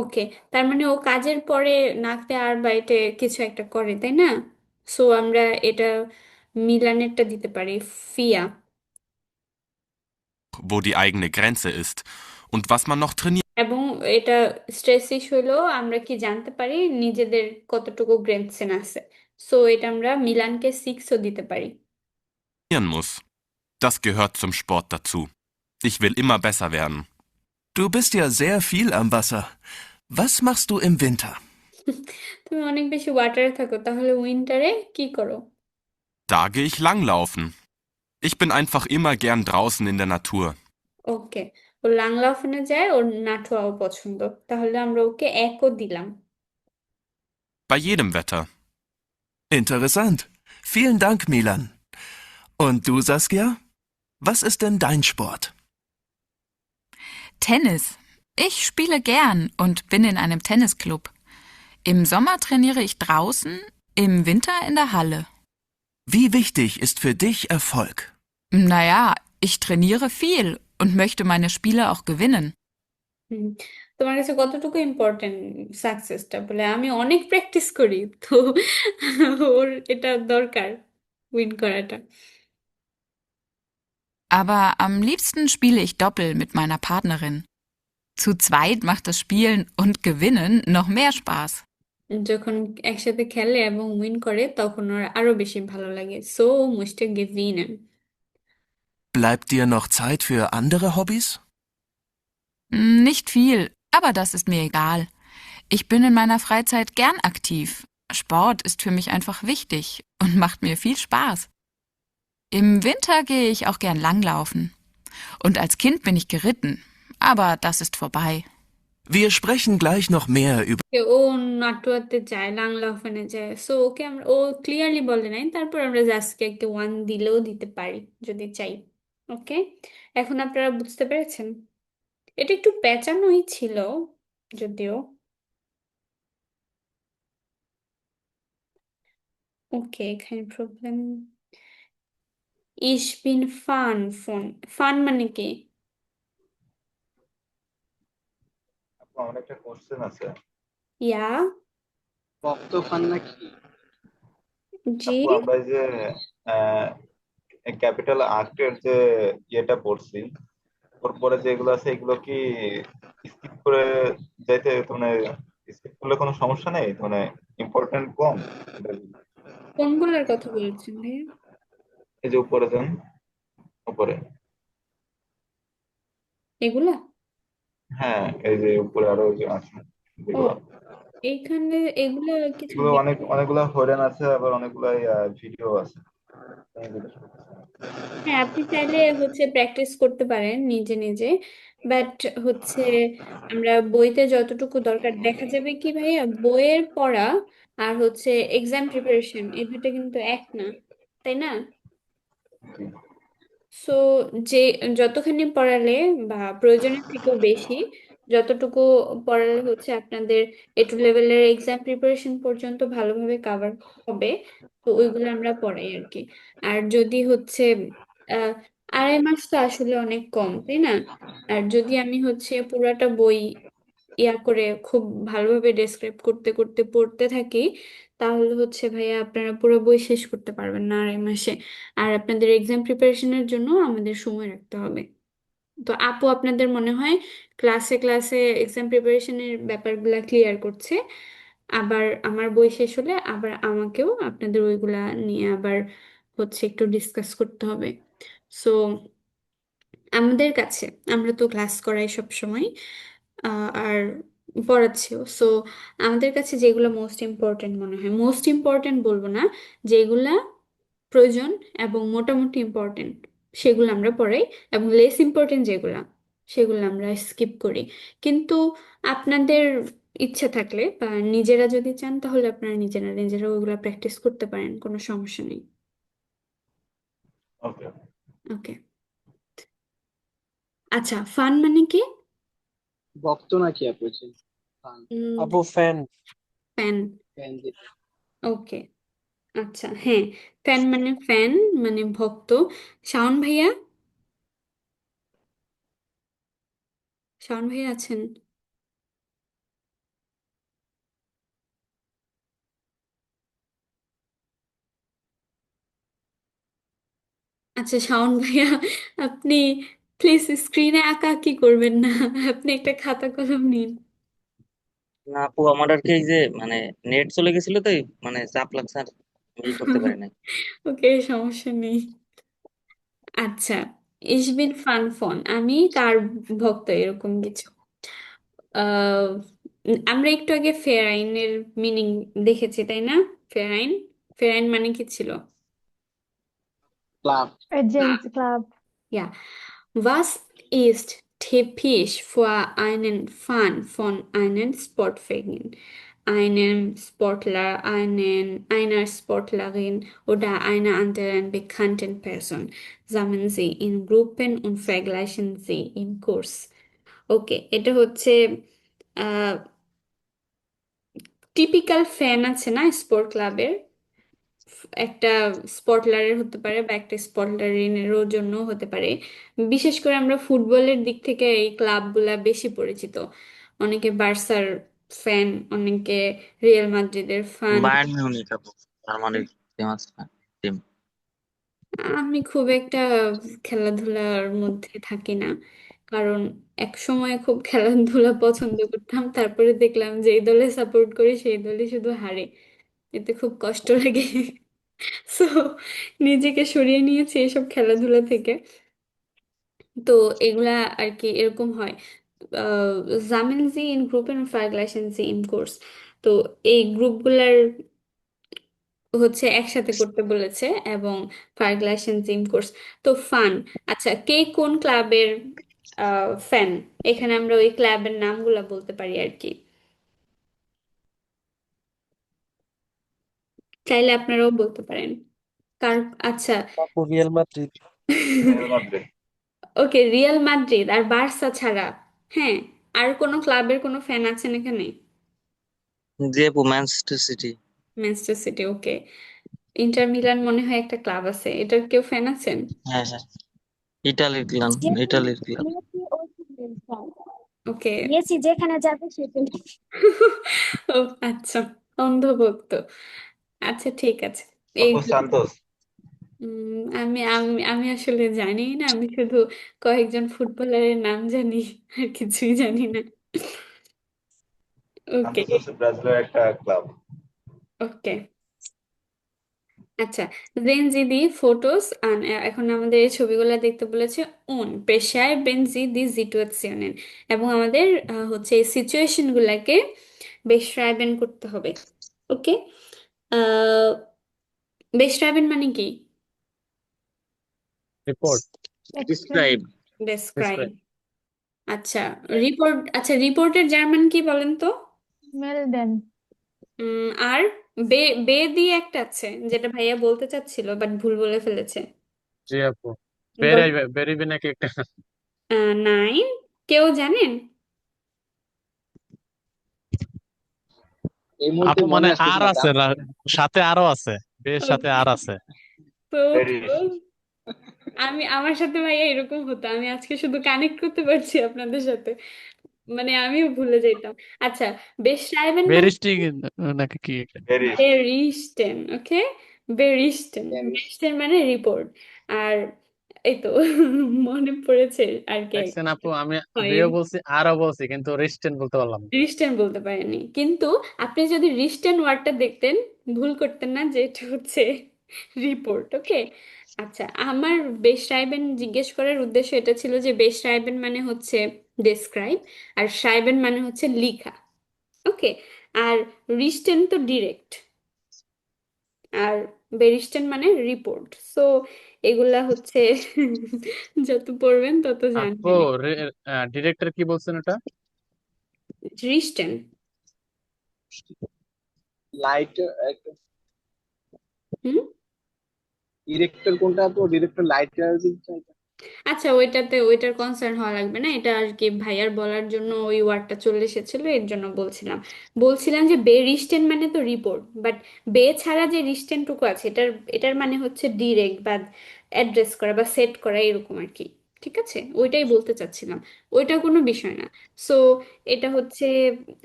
ওকে, তার মানে ও কাজের পরে নাকতে আর বাইটে কিছু একটা করে, তাই না? সো আমরা এটা মিলানেরটা দিতে পারি, ফিয়া। wo die eigene Grenze ist und was man noch trainieren এবং এটা স্ট্রেসিস হইলেও আমরা কি জানতে পারি নিজেদের কতটুকু গ্রেনসেন আছে, সো এটা আমরা মিলানকে 6ও দিতে পারি। muss. Das gehört zum Sport dazu. Ich will immer besser werden. Du bist ja sehr viel am Wasser. Was machst du im Winter? তুমি অনেক বেশি ওয়াটারে থাকো, তাহলে উইন্টারে কি করো? Da gehe ich langlaufen. Ich bin einfach immer gern draußen in der Natur. ওকে, ও লাংলাফনে যায়, ওর নাঠুয়াও পছন্দ, তাহলে আমরা ওকে 1ও দিলাম। Bei jedem Wetter. Interessant. Vielen Dank, Milan. Und du, Saskia? Was ist denn dein Sport? Tennis. Ich spiele gern und bin in einem Tennisclub. Im Sommer trainiere ich draußen, im Winter in der Halle. Wie wichtig ist für dich Erfolg? Naja, ich trainiere viel und möchte meine Spiele auch gewinnen. হুম, তোমার কাছে কতটুকু important সাকসেসটা? বলে আমি অনেক practice করি, তো ওর এটা দরকার উইন করাটা। Aber am liebsten spiele ich Doppel mit meiner Partnerin. Zu zweit macht das Spielen und Gewinnen noch mehr Spaß. যখন একসাথে খেলে এবং উইন করে তখন ওর আরো বেশি ভালো লাগে, so মুস্টে gewinnen। Bleibt dir noch Zeit für andere Hobbys? Nicht viel, aber das ist mir egal. Ich bin in meiner Freizeit gern aktiv. Sport ist für mich einfach wichtig und macht mir viel Spaß. Im Winter gehe ich auch gern langlaufen. Und als Kind bin ich geritten, aber das ist vorbei. Wir sprechen gleich noch mehr über ও নাটুয়াতে যায়, লাংলাফনে যায়, so okay আমরা, ও clearly বলে নাই, তারপর আমরা জাস্টকে একটা 1 দিলেও দিতে পারি যদি চাই। ওকে, এখন আপনারা বুঝতে পেরেছেন? এটা একটু পেঁচানোই ছিল যদিও। ওকে, এখানে problem. Ich bin Fan von, fun মানে কি? আমার একটা কোশ্চেন আছে। ইয়া, ভক্ত ফান নাকি? জি, আপু আমরা যে ক্যাপিটাল আর্টের যে ইয়েটা পড়ছি, ওর পরে যেগুলো আছে এগুলো কি স্কিপ করে যাইতে মানে স্কিপ করলে কোনো সমস্যা নেই, মানে ইম্পর্টেন্ট কম? কোনগুলোর কথা বলছেন ভাইয়া? এই যে উপরে দেন, উপরে, এগুলা? হ্যাঁ এই যে উপরে আরো যে আছে ও, যেগুলো, এইখানে এগুলা কিছু এগুলো অনেকগুলা হরেন আছে, আবার অনেকগুলাই ভিডিও আছে। আমি জিজ্ঞেস করতেছিলাম। হ্যাঁ, আপনি চাইলে হচ্ছে প্র্যাকটিস করতে পারেন নিজে নিজে, বাট হচ্ছে আমরা বইতে যতটুকু দরকার, দেখা যাবে কি ভাইয়া, বইয়ের পড়া আর হচ্ছে এক্সাম প্রিপারেশন এই দুটো কিন্তু এক না, তাই না? সো যে যতখানি পড়ালে বা প্রয়োজনের থেকেও বেশি যতটুকু পড়ালে হচ্ছে আপনাদের একটু লেভেলের এক্সাম প্রিপারেশন পর্যন্ত ভালোভাবে কাভার হবে, তো ওইগুলো আমরা পড়াই আর কি। আর যদি হচ্ছে আহ 2.5 মাস তো আসলে অনেক কম, তাই না? আর যদি আমি হচ্ছে পুরাটা বই করে খুব ভালোভাবে ডেসক্রাইব করতে করতে পড়তে থাকি, তাহলে হচ্ছে ভাইয়া আপনারা পুরো বই শেষ করতে পারবেন না 2.5 মাসে। আর আপনাদের এক্সাম প্রিপারেশনের জন্য আমাদের সময় রাখতে হবে। তো আপু আপনাদের মনে হয় ক্লাসে ক্লাসে এক্সাম প্রিপারেশনের ব্যাপারগুলা ক্লিয়ার করছে, আবার আমার বই শেষ হলে আবার আমাকেও আপনাদের ওইগুলা নিয়ে আবার হচ্ছে একটু ডিসকাস করতে হবে। সো আমাদের কাছে, আমরা তো ক্লাস করাই সব সময় আর পড়াচ্ছিও, সো আমাদের কাছে যেগুলো মোস্ট ইম্পর্টেন্ট মনে হয়, মোস্ট ইম্পর্টেন্ট বলবো না, যেগুলা প্রয়োজন এবং মোটামুটি ইম্পর্টেন্ট সেগুলো আমরা পড়াই, এবং লেস ইম্পর্টেন্ট যেগুলা সেগুলো আমরা স্কিপ করি। কিন্তু আপনাদের ইচ্ছা থাকলে বা নিজেরা যদি চান তাহলে আপনারা নিজেরা নিজেরা ওইগুলা প্র্যাকটিস করতে পারেন, কোনো সমস্যা নেই। ওকে। ওকে, আচ্ছা, ফান মানে কি? ভক্ত নাকি আপু? যে ফান, আপু ফ্যান। ফ্যান। ফ্যান। ওকে, আচ্ছা, হ্যাঁ, ফ্যান মানে ফ্যান মানে ভক্ত। শাওন ভাইয়া, শাওন ভাইয়া আছেন? আচ্ছা শাওন ভাইয়া, আপনি প্লিজ স্ক্রিনে আঁকা কি করবেন না, আপনি একটা খাতা কলম নিন। না আপু, আমার আর কি এই যে মানে নেট চলে গেছিল তো মানে চাপ লাগছে আর আমি করতে পারি নাই। ওকে, সমস্যা নেই। আচ্ছা, ইসবিন ফান ফন, আমি কার ভক্ত এরকম কিছু। আহ আমরা একটু আগে ফেয়ারাইনের মিনিং দেখেছি, তাই না? ফেয়ারাইন, ফেয়ারাইন মানে কি ছিল? Club. Gents club. Ja. Was ist typisch für einen Fan von einem Sportverein, einem Sportler, einer Sportlerin oder einer anderen bekannten Person? Sammeln Sie in Gruppen und vergleichen Sie im Kurs. ওকে, এটা হচ্ছে typical fan আছে না sport ক্লাবের, একটা স্পটলারের হতে পারে বা একটা স্পটলারিনেরও জন্য হতে পারে। বিশেষ করে আমরা ফুটবলের দিক থেকে এই ক্লাবগুলা বেশি পরিচিত। অনেকে বার্সার ফ্যান, অনেকে রিয়াল মাদ্রিদের ফ্যান। বায়ার্ন মিউনিখ আপু, জার্মানির ফেমাস টিম। আমি খুব একটা খেলাধুলার মধ্যে থাকি না, কারণ এক সময় খুব খেলাধুলা পছন্দ করতাম, তারপরে দেখলাম যে এই দলে সাপোর্ট করি সেই দলে শুধু হারে, এতে খুব কষ্ট লাগে। সো নিজেকে সরিয়ে নিয়েছি এসব খেলাধুলা থেকে। তো এগুলা আর কি এরকম হয়। জামেন জি ইন গ্রুপের ফার্গলাইসেন জি ইন কোর্স, তো এই গ্রুপগুলার হচ্ছে একসাথে করতে বলেছে, এবং ফার্গলাইসেন জি ইন কোর্স। তো ফান, আচ্ছা, কে কোন ক্লাবের ফ্যান, এখানে আমরা ওই ক্লাবের নামগুলা বলতে পারি আর কি, চাইলে আপনারাও বলতে পারেন কার। আচ্ছা, আপু Real Madrid. Real Madrid. Okay, Real Madrid আর বার্সা ছাড়া, হ্যাঁ, আর কোনো ক্লাবের কোনো ফ্যান আছেন এখানে? জি আপু, ম্যানচেস্টার সিটি। ম্যানচেস্টার সিটি, ওকে। ইন্টার মিলান মনে হয় একটা ক্লাব আছে, এটার কেউ ফ্যান আছেন? হ্যাঁ হ্যাঁ, ইটালির ক্লাব, ইটালির ক্লাব। মেসি ওই team-এর fan। ওকে। মেসি যেখানে যাবে সেখানে। ও, আচ্ছা, অন্ধভক্ত। আচ্ছা, ঠিক আছে। এই আপু সান্তোস। আমি আমি আমি আসলে জানি না, আমি শুধু কয়েকজন ফুটবলারের নাম জানি, আর কিছুই জানি না। ওকে। সান্তোস হচ্ছে ব্রাজিলের একটা ক্লাব। ওকে, আচ্ছা। Sehen Sie die Fotos an? এখন আমাদের এই ছবিগুলো দেখতে বলেছে und beschreiben Sie die Situationen, এবং আমাদের হচ্ছে এই সিচুয়েশন গুলাকে beschreiben করতে হবে। ওকে, beschreiben মানে কি? Report, express describe. ডিসক্রাইব। আচ্ছা, রিপোর্ট। আচ্ছা, রিপোর্টের জার্মান কি বলেন তো? মেলডেন। আর বে বে দিয়ে একটা আছে যেটা ভাইয়া বলতে চাচ্ছিল বাট ভুল বলে ফেলেছে। জি আপু, বল। বেরিবে নাকি একটা? নাইন, কেউ জানেন? এই মুহূর্তে আপু মনে মানে আসতেছে আর না আছে না, সাথে আরো আছে, বের সাথে আর Okay, আছে। so Paris. close. আমার সাথে ভাইয়া এরকম হতো, আমি আজকে শুধু কানেক্ট করতে পারছি আপনাদের সাথে, মানে আমিও ভুলে যেতাম। আচ্ছা, বেশরাইবেন মানে বেরিস্টিং নাকি কি একটা? প্যারিস। বেরিস্টেন। ওকে, বেরিস্টেন। প্যারিস। বেরিস্টেন মানে রিপোর্ট। আর এই তো মনে পড়েছে আর কি। দেখছেন আপু, আমি হয়, বেও বলছি আরো বলছি, কিন্তু রেস্টেন্ট বলতে পারলাম না। রিস্টেন বলতে পারেনি, কিন্তু আপনি যদি রিস্টেন ওয়ার্ডটা দেখতেন ভুল করতেন না যে এটা হচ্ছে রিপোর্ট। ওকে, আচ্ছা। আমার বেশরাইবেন জিজ্ঞেস করার উদ্দেশ্য এটা ছিল যে বেশরাইবেন মানে হচ্ছে ডেসক্রাইব, আর সাইবেন মানে হচ্ছে লিখা। ওকে, আর রিস্টেন তো ডিরেক্ট, আর বেরিস্টেন মানে রিপোর্ট। সো এগুলা হচ্ছে যত পড়বেন তত আপু জানবেন। ডিরেক্টর কি বলছেন ওটা? রিস্টেন। লাইট হুম। ডিরেক্টর কোনটা আপু? Director lighter. আচ্ছা, ওইটার কনসার্ন হওয়া লাগবে না, এটা আর কি ভাইয়ার বলার জন্য ওই ওয়ার্ডটা চলে এসেছিল, এর জন্য বলছিলাম যে বে রিস্টেন মানে তো রিপোর্ট, বাট বে ছাড়া যে রিস্টেনটুকু আছে এটার এটার মানে হচ্ছে ডিরেক্ট বা অ্যাড্রেস করা বা সেট করা এরকম আর কি। ঠিক আছে, ওইটাই বলতে চাচ্ছিলাম, ওইটা কোনো বিষয় না। সো এটা হচ্ছে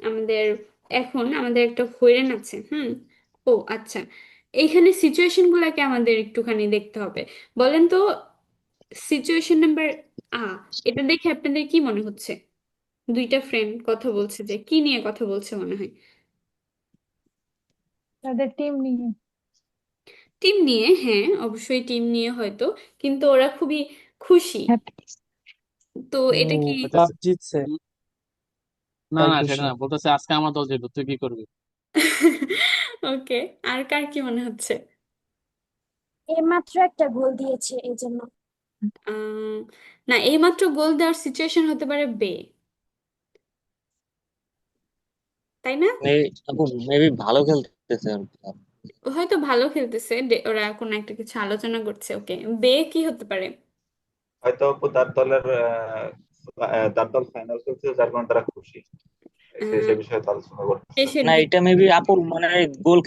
আমাদের, এখন আমাদের একটা হোয়েরেন আছে। হুম। ও আচ্ছা, এইখানে সিচুয়েশন গুলাকে আমাদের একটুখানি দেখতে হবে। বলেন তো, সিচুয়েশন নাম্বার আ, এটা দেখে আপনাদের কি মনে হচ্ছে? দুইটা ফ্রেন্ড কথা বলছে, যে কি নিয়ে কথা বলছে মনে হয়? তাদের টিম নিয়ে। টিম নিয়ে, হ্যাঁ অবশ্যই টিম নিয়ে হয়তো, কিন্তু ওরা খুবই খুশি। হ্যাপি। তো ও এটা কি? ক্লাব জিতছে না তাই না, সেটা খুশি। না, বলতেছে আজকে আমার দল জিতবে, তুই কি করবি? ওকে, আর কার কি মনে হচ্ছে? এইমাত্র একটা গোল দিয়েছে এই জন্য। আহ, না, এইমাত্র গোল দেওয়ার সিচুয়েশন হতে পারে বে, তাই না? আপু মেবি ভালো খেলতেছে আর কি। ও হয়তো ভালো খেলতেছে, ওরা কোনো একটা কিছু আলোচনা করছে। ওকে, বে কি হতে পারে? হয়তো আপু তার দল ফাইনাল খেলছে, যার কারণে তারা খুশি, সে আহ, বিষয়ে আলোচনা করতেছে। শেষের না দিকে এটা মেবি আপু মানে গোল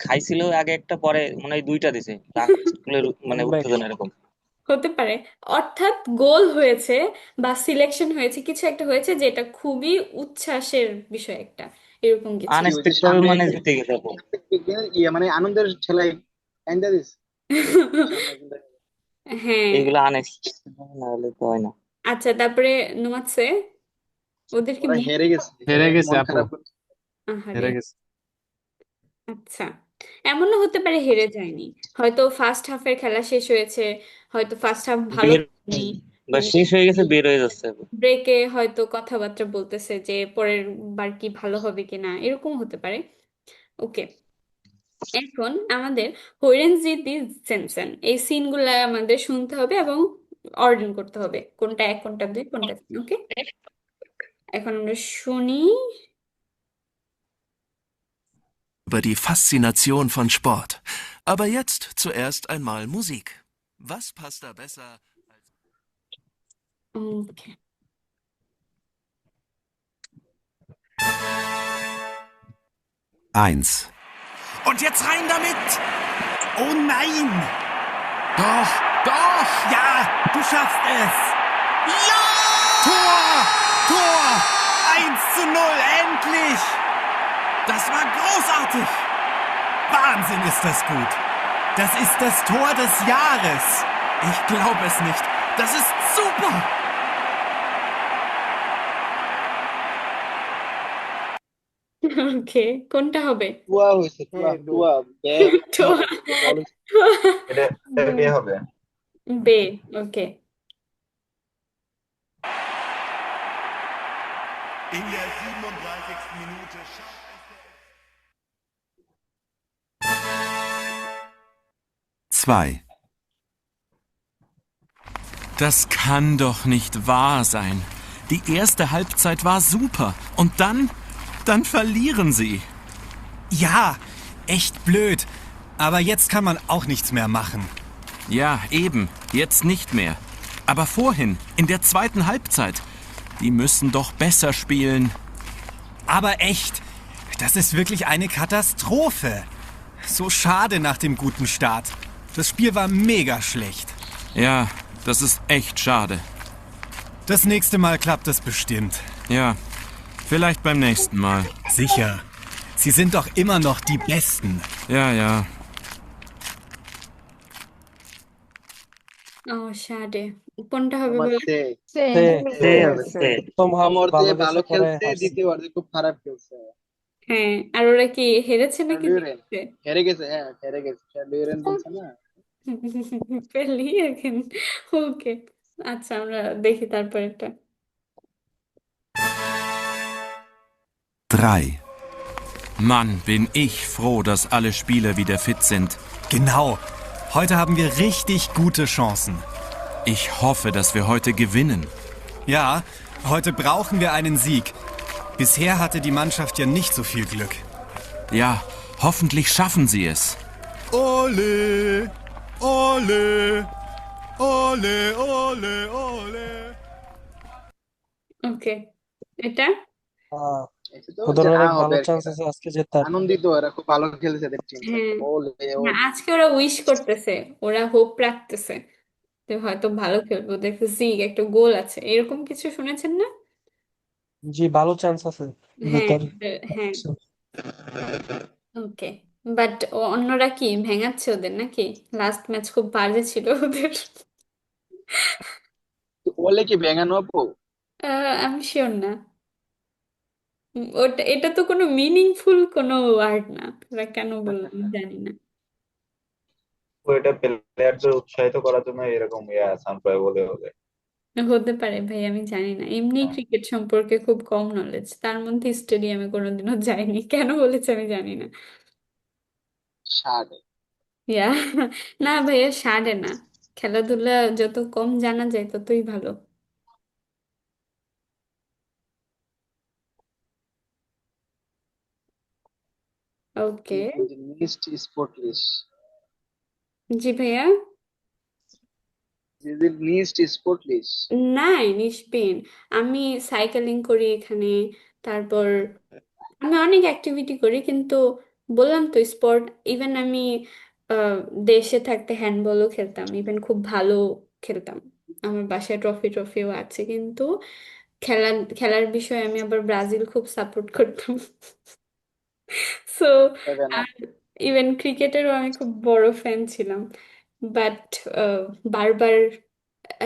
খাইছিল আগে একটা, পরে মানে দুইটা দিছে লাস্ট গোলের মানে কামব্যাক। উত্তেজনা এরকম। হতে পারে, অর্থাৎ গোল হয়েছে বা সিলেকশন হয়েছে, কিছু একটা হয়েছে যেটা খুবই উচ্ছ্বাসের বিষয় একটা, এরকম কিছু। কি হয়েছে আনএক্সপেক্টেড ভাবে সামনে? মানে জিতে গেছে আপু। মানে আনন্দের ঠেলায় কাইন্দা দিস সামনে কিন্তু। হ্যাঁ। এইগুলো আনএক্সপেক্টেড না হলে তো হয় না। আচ্ছা, তারপরে নোমাচ্ছে ওদেরকে ওরা মন, হেরে গেছে, হেরে গেছে মন আপু, খারাপ করছে। আহারে। হেরে গেছে। আচ্ছা, এমনও হতে পারে হেরে যায়নি, হয়তো ফার্স্ট হাফের খেলা শেষ হয়েছে, হয়তো ফার্স্ট হাফ ভালো বের হয়নি, বা শেষ হয়ে গেছে, বের হয়ে যাচ্ছে আপু। ব্রেকে হয়তো কথাবার্তা বলতেছে যে পরের বার কি ভালো হবে কিনা, এরকম হতে পারে। ওকে, এখন আমাদের হৈরেনজি দি সেনসেন এই সিনগুলা আমাদের শুনতে হবে এবং অর্জন করতে হবে, কোনটা এক, কোনটা দুই, কোনটা তিন। ওকে, এখন আমরা শুনি। Über die Faszination von Sport. Aber jetzt zuerst einmal Musik. Was passt da besser als... okay, Eins. Und jetzt rein damit! Oh nein! Doch, doch! Ja, du schaffst es! Ja! Tor! Tor! 1:0, endlich! Das war großartig! Wahnsinn, ist das gut! Das ist das Tor des Jahres. Ich glaube es nicht. Das ist super. ওকে, কোনটা হবে? টুয়া হয়েছে, টুয়া do টুয়া বে টোয়া হবে, বল হয়েছে। এটা বে বে হবে। বে। ওকে, In der 37. Minute schafft es der 2. Das kann doch nicht wahr sein. Die erste Halbzeit war super. Und dann verlieren sie. Ja, echt blöd. Aber jetzt kann man auch nichts mehr machen. Ja, eben, jetzt nicht mehr. Aber vorhin, in der zweiten Halbzeit, die müssen doch besser spielen. Aber echt, das ist wirklich eine Katastrophe. So schade nach dem guten Start. Das Spiel war mega schlecht. Ja, das ist echt schade. Das nächste Mal klappt es bestimmt. Ja, vielleicht beim nächsten Mal. Sicher. Sie sind doch immer noch die Besten. Ja, ja. ও সাডে, কোনটা হবে আমার বলো? সে সে সে সে হবে সে। প্রথম half আমার ভালো যে গেছে, ভালো পরে খেলছে, হারছে। দ্বিতীয় অর্ধে খুব খারাপ খেলছে। হ্যাঁ, আর ওরা কি হেরেছে নাকি লিওরেন জিতছে? হেরে গেছে, হ্যাঁ হেরে গেছে, লিওরেন বলছে না। verlieren. ওকে, আচ্ছা আমরা দেখি তারপরেরটা। 3. Mann, bin ich froh, dass alle Spieler wieder fit sind. Genau. Heute haben wir richtig gute Chancen. Ich hoffe, dass wir heute gewinnen. Ja, heute brauchen wir einen Sieg. Bisher hatte die Mannschaft ja nicht so viel Glück. Ja, hoffentlich schaffen sie es. Ole, ole, ole, ole, ole. ওকে, এটা আহ, এটা তো ওদের যা অনেক হবে ভালো আর কি, chance এরা আছে আজকে জেতার। আনন্দিত, এরা খুব ভালো খেলছে এদের টিমটা। হ্যাঁ, ওলে না ওলে। আজকে ওরা উইশ করতেছে, ওরা হোপ রাখতেছে যে হয়তো ভালো খেলবো, ওদের একটা জিগ, একটা গোল আছে, এরকম কিছু শুনেছেন না? জি, ভালো চান্স আছে হ্যাঁ, জেতার। হ্যাঁ। ওকে, বাট অন্যরা কি ভেঙাচ্ছে ওদের নাকি? লাস্ট ম্যাচ খুব বাজে ছিল ওদের। ওলে কি ভেঙানো আপু? আমি শিওর না। ওটা, এটা তো কোনো মিনিংফুল কোনো ওয়ার্ড না, ওরা কেন বললো আমি জানি না। তো এটা প্লেয়ারদের উৎসাহিত করার জন্য এরকম সানফ্লাই বলে বলে। হতে পারে ভাই, আমি জানি না, এমনি ক্রিকেট সম্পর্কে খুব কম নলেজ, তার মধ্যে স্টেডিয়ামে কোনোদিনও যাইনি, কেন বলেছে আমি জানি না। সাড়ে ইয়া, না ভাইয়া সারে না, খেলাধুলা যত কম জানা যায় ততই ভালো। ওকে, নিস্ট স্পোর্টলিশ, জি ভাইয়া। নিস্ট স্পোর্টলিশ। Nein, ich bin, আমি সাইকেলিং করি এখানে, তারপর আমি অনেক অ্যাক্টিভিটি করি, কিন্তু বললাম তো স্পোর্ট, ইভেন আমি আহ, দেশে থাকতে হ্যান্ডবলও খেলতাম, ইভেন খুব ভালো খেলতাম, আমার বাসায় ট্রফি ট্রফিও আছে, কিন্তু খেলা খেলার বিষয়ে আমি আবার ব্রাজিল খুব সাপোর্ট করতাম। So seven up. আর ইভেন ক্রিকেটেরও আমি খুব বড় ফ্যান ছিলাম, বাট বারবার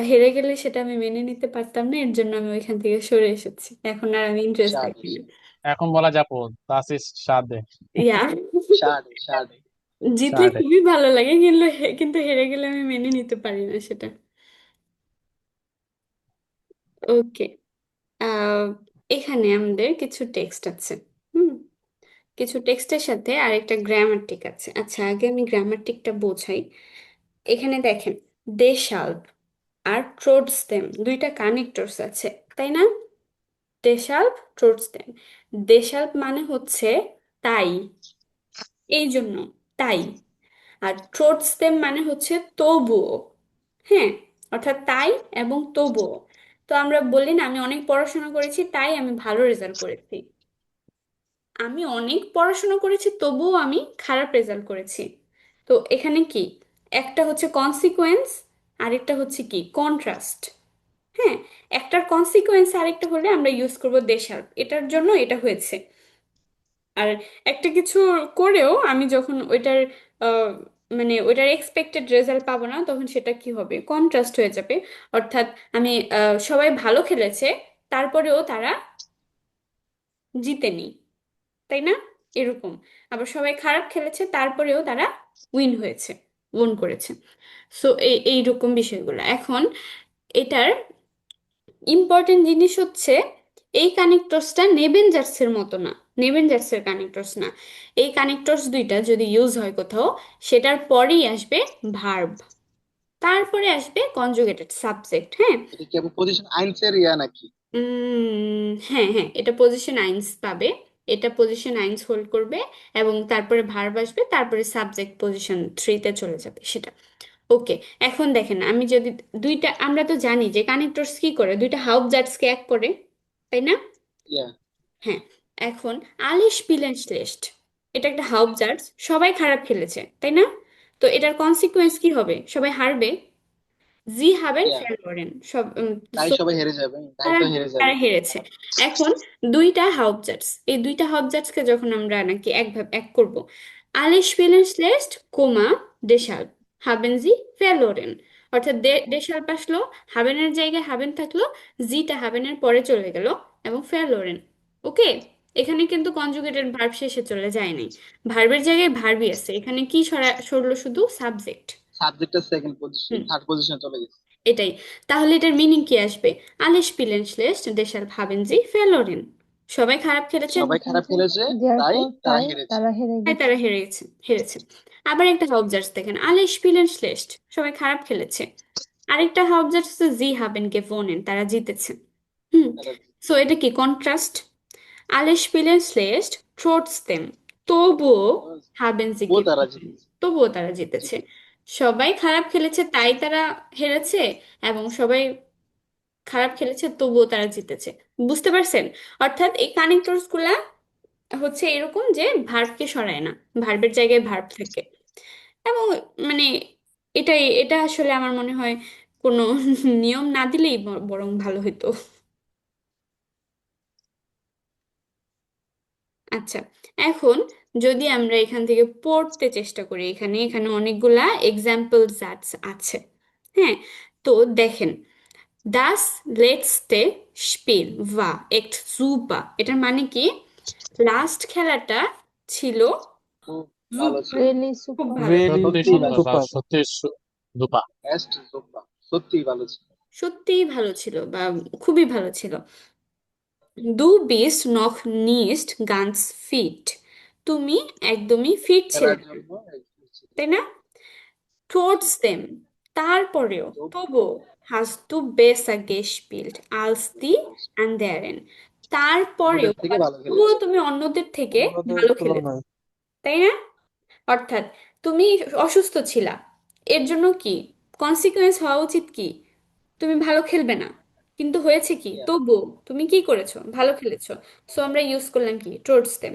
হেরে গেলে সেটা আমি মেনে নিতে পারতাম না, এর জন্য আমি ওইখান থেকে সরে এসেছি, এখন আর আমি ইন্টারেস্ট সাড়ে দেখি না। এখন বলা যাবো das ist schade. ইয়া, সাড়ে সাড়ে। জিতলে Schade. খুবই ভালো লাগে, কিন্তু কিন্তু হেরে গেলে আমি মেনে নিতে পারি না সেটা। ওকে, এখানে আমাদের কিছু টেক্সট আছে। হুম, কিছু টেক্সটের সাথে আরেকটা গ্রামাটিক আছে। আচ্ছা, আগে আমি গ্রামাটিকটা বোঝাই। এখানে দেখেন, দে শাল্প আর ট্রোডস দেম দুইটা কানেক্টরস আছে, তাই না? দে শাল্প ট্রোডস দেম, দে শাল্প মানে হচ্ছে তাই, এই জন্য, তাই। আর ট্রোডস দেম মানে হচ্ছে তবুও, হ্যাঁ, অর্থাৎ তাই এবং তবুও। তো আমরা বলি না, আমি অনেক পড়াশোনা করেছি তাই আমি ভালো রেজাল্ট করেছি, আমি অনেক পড়াশোনা করেছি তবুও আমি খারাপ রেজাল্ট করেছি। তো এখানে কি, একটা হচ্ছে কনসিকোয়েন্স, আরেকটা হচ্ছে কি কন্ট্রাস্ট। হ্যাঁ, একটার কনসিকোয়েন্স আরেকটা হলে আমরা ইউজ করব দেশাল, এটার জন্য এটা হয়েছে। আর একটা কিছু করেও আমি যখন ওইটার মানে ওইটার এক্সপেক্টেড রেজাল্ট পাবো না, তখন সেটা কি হবে, কন্ট্রাস্ট হয়ে যাবে। অর্থাৎ আমি সবাই ভালো খেলেছে, তারপরেও তারা জিতেনি, তাই না? এরকম। আবার সবাই খারাপ খেলেছে, তারপরেও তারা উইন করেছে। সো এইরকম বিষয়গুলো এখন, এটার ইম্পর্টেন্ট জিনিস হচ্ছে এই কানেক্টরসটা নেবেনজার্সের মতো না, নেবেনজার্সের কানেক্টরস না। এই কানেক্টরস দুইটা যদি ইউজ হয় কোথাও, সেটার পরেই আসবে ভার্ব, তারপরে আসবে কনজুগেটেড সাবজেক্ট। হ্যাঁ, এটা কি আপু পজিশন আইনসের ইয়া নাকি? হ্যাঁ হ্যাঁ, এটা পজিশন আইনস পাবে, এটা পজিশন আইনস হোল্ড করবে, এবং তারপরে ভার্ব আসবে, তারপরে সাবজেক্ট পজিশন থ্রিতে চলে যাবে সেটা। ওকে, এখন দেখেন আমি যদি দুইটা, আমরা তো জানি যে কানেক্টরস কি করে, দুইটা হাউপজার্ডসকে এক করে, তাই না? ইয়া হ্যাঁ, এখন আলে স্পিলেন শ্লেষ্ঠ, এটা একটা হাউপজার্ডস, সবাই খারাপ খেলেছে, তাই না? তো এটার কনসিকুয়েন্স কি হবে, সবাই হারবে। জি হাবেন ইয়া ফেলোরেন সব, তাই so সবাই হেরে যাবে, তাই তারা তো হেরে যাবে। তারা হেরেছে। এখন দুইটা হাউপজার্ডস, এই দুইটা হাউপজার্ডসকে যখন আমরা নাকি এক করব, alle spielen schlecht, কোমা deshalb haben sie verloren, অর্থাৎ deshalb আসলো, হাবেনের জায়গায় হাবেন থাকলো, জিটা হাবেনের পরে চলে গেল, এবং verloren। ওকে, এখানে কিন্তু কনজুগেটেড ভার্ব শেষে চলে যায় নাই, ভার্বের জায়গায় ভার্বই আছে, এখানে কি সরলো, শুধু সাবজেক্ট। সাবজেক্টটা সেকেন্ড পজিশন, থার্ড পজিশনে চলে গেছে। এটাই, তাহলে এটার মিনিং কি আসবে, alle spielen schlecht, deshalb haben sie verloren, সবাই খারাপ খেলেছে, সবাই খারাপ খেলেছে, তাই দেয়ারফর তারা তাই হেরেছে। তারা হেরে তাই গেছে। তারা হেরেছে। আবার একটা হাউপজার্স দেখেন, alle spielen schlecht, সবাই খারাপ খেলেছে। আরেকটা হাউপজার্স হচ্ছে sie haben gewonnen, তারা জিতেছে। হুম, তারা সো এটা কি contrast, alle spielen schlecht trotzdem, তবুও haben sie ও তারা gewonnen, জিতেছে। তবুও তারা জিতেছে। সবাই খারাপ খেলেছে তাই তারা হেরেছে, এবং সবাই খারাপ খেলেছে তবুও তারা জিতেছে। বুঝতে পারছেন? অর্থাৎ এই কানেক্টরস গুলা হচ্ছে এরকম যে ভার্বকে সরায় না, ভার্বের জায়গায় ভার্ব থাকে। এবং মানে এটা আসলে আমার মনে হয় কোনো নিয়ম না দিলেই বরং ভালো হতো। আচ্ছা, এখন যদি আমরা এখান থেকে পড়তে চেষ্টা করি, এখানে এখানে অনেকগুলা এক্সাম্পল আছে। হ্যাঁ, তো দেখেন, Das letzte Spiel war echt super, এটার মানে কি, লাস্ট খেলাটা ছিল খুব ভালো ছিল। রিয়েলি খুব সুপার। ভালো, রিয়েলি সত্যিই ভালো ছিল। সুপার। সত্যি দুপা। বেস্ট জোপা, সত্যিই ভালো ছিল। সত্যিই ভালো ছিল, বা খুবই ভালো ছিল। Du bist noch nicht ganz fit, তুমি একদমই ফিট ছিলে খেলার না, জন্য একদম ছিল। তাই না? Trotzdem, তারপরেও, তো তবুও, hast du besser gespielt als die anderen, তারপরেও অন্যদের থেকে বা ভালো তবুও খেলেছে। তুমি অন্যদের থেকে অন্যদের ভালো খেলেছো, তুলনায়। তাই না? অর্থাৎ তুমি অসুস্থ ছিলা, এর জন্য কি কনসিকুয়েন্স হওয়া উচিত কি, তুমি ভালো খেলবে না, কিন্তু হয়েছে কি, ইয়া তবুও তুমি কি করেছো, ভালো খেলেছো। সো আমরা ইউজ করলাম কি, ট্রোটসদেম।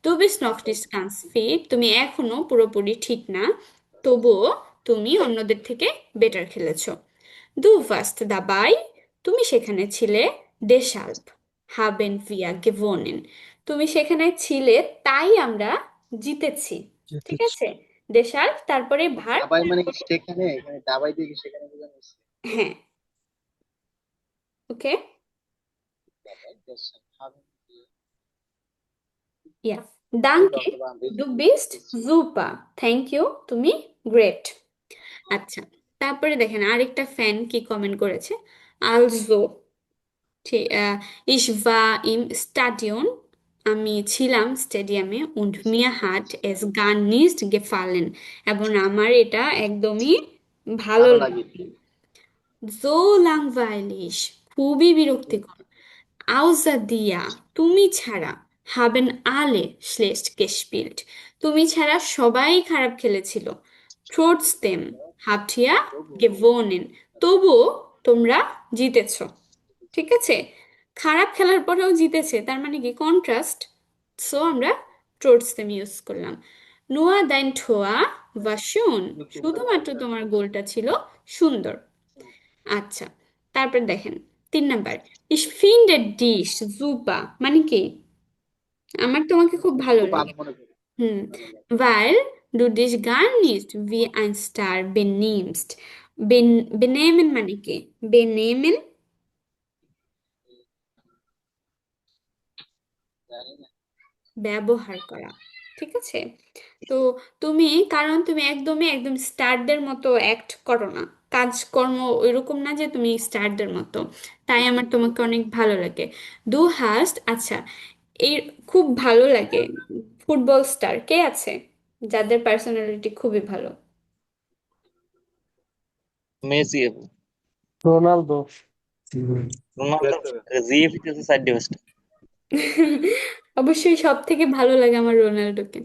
Du bist noch nicht ganz fit, তুমি এখনো পুরোপুরি ঠিক না, তবুও তুমি অন্যদের থেকে বেটার খেলেছো। Du warst dabei, তুমি সেখানে ছিলে, deshalb haben wir gewonnen, তুমি সেখানে ছিলে তাই আমরা জিতেছি। ঠিক জিতেছি। আছে, deshalb তারপরে ভার্ব, দাবাই মানে কি সেখানে, এখানে দাবাই দিয়ে কি সেখানে বোঝানো হচ্ছে? হ্যাঁ, ওকে, দাবাই দেশ haben wir ইয়া, gut danke, অথবা am du besten bist gespielt। super, thank you, তুমি গ্রেট। আচ্ছা, তারপরে দেখেন আরেকটা ফ্যান কি কমেন্ট করেছে, also ich war im Stadion, আমি ছিলাম স্টেডিয়ামে, und mir hat es gar nicht gefallen, এবং আমার এটা একদমই ভালো ভালো লাগে। লাগেনি। so langweilig, খুবই বিরক্তিকর। außer dir, তুমি ছাড়া, haben alle schlecht gespielt, তুমি ছাড়া সবাই খারাপ খেলেছিল। trotzdem habt ihr gewonnen, তবুও তোমরা জিতেছো। ঠিক আছে, খারাপ খেলার পরেও জিতেছে, তার মানে কি কন্ট্রাস্ট। সো আমরা ট্রোটসদেম ইউজ করলাম। nur dein Tor war schön, শুধুমাত্র তোমার গোলটা ছিল সুন্দর। আচ্ছা, তারপর দেখেন 3 number, ich finde dich super, মানে কি, আমার তোমাকে খুব ভালো খুব ভালো লাগে। মনে করি। হুম, ভালো লাগে। weil Du dich gar nicht wie ein Star benimmst. Benehmen মানে কি? Benehmen ব্যবহার করা, ঠিক আছে? তো তুমি, কারণ তুমি একদমই একদম স্টারদের মতো অ্যাক্ট করো না, কাজকর্ম ওইরকম না যে তুমি স্টারদের মতো, তাই আমার তোমাকে অনেক ভালো লাগে। দু হাস্ট, আচ্ছা, এই খুব ভালো লাগে ফুটবল স্টার কে আছে যাদের পার্সোনালিটি খুবই ভালো? মেসি আপু। রোনালদো। রোনালদো জিএফ হইতেছে 4 5টা। অবশ্যই সব থেকে ভালো লাগে আমার রোনাল্ডোকে।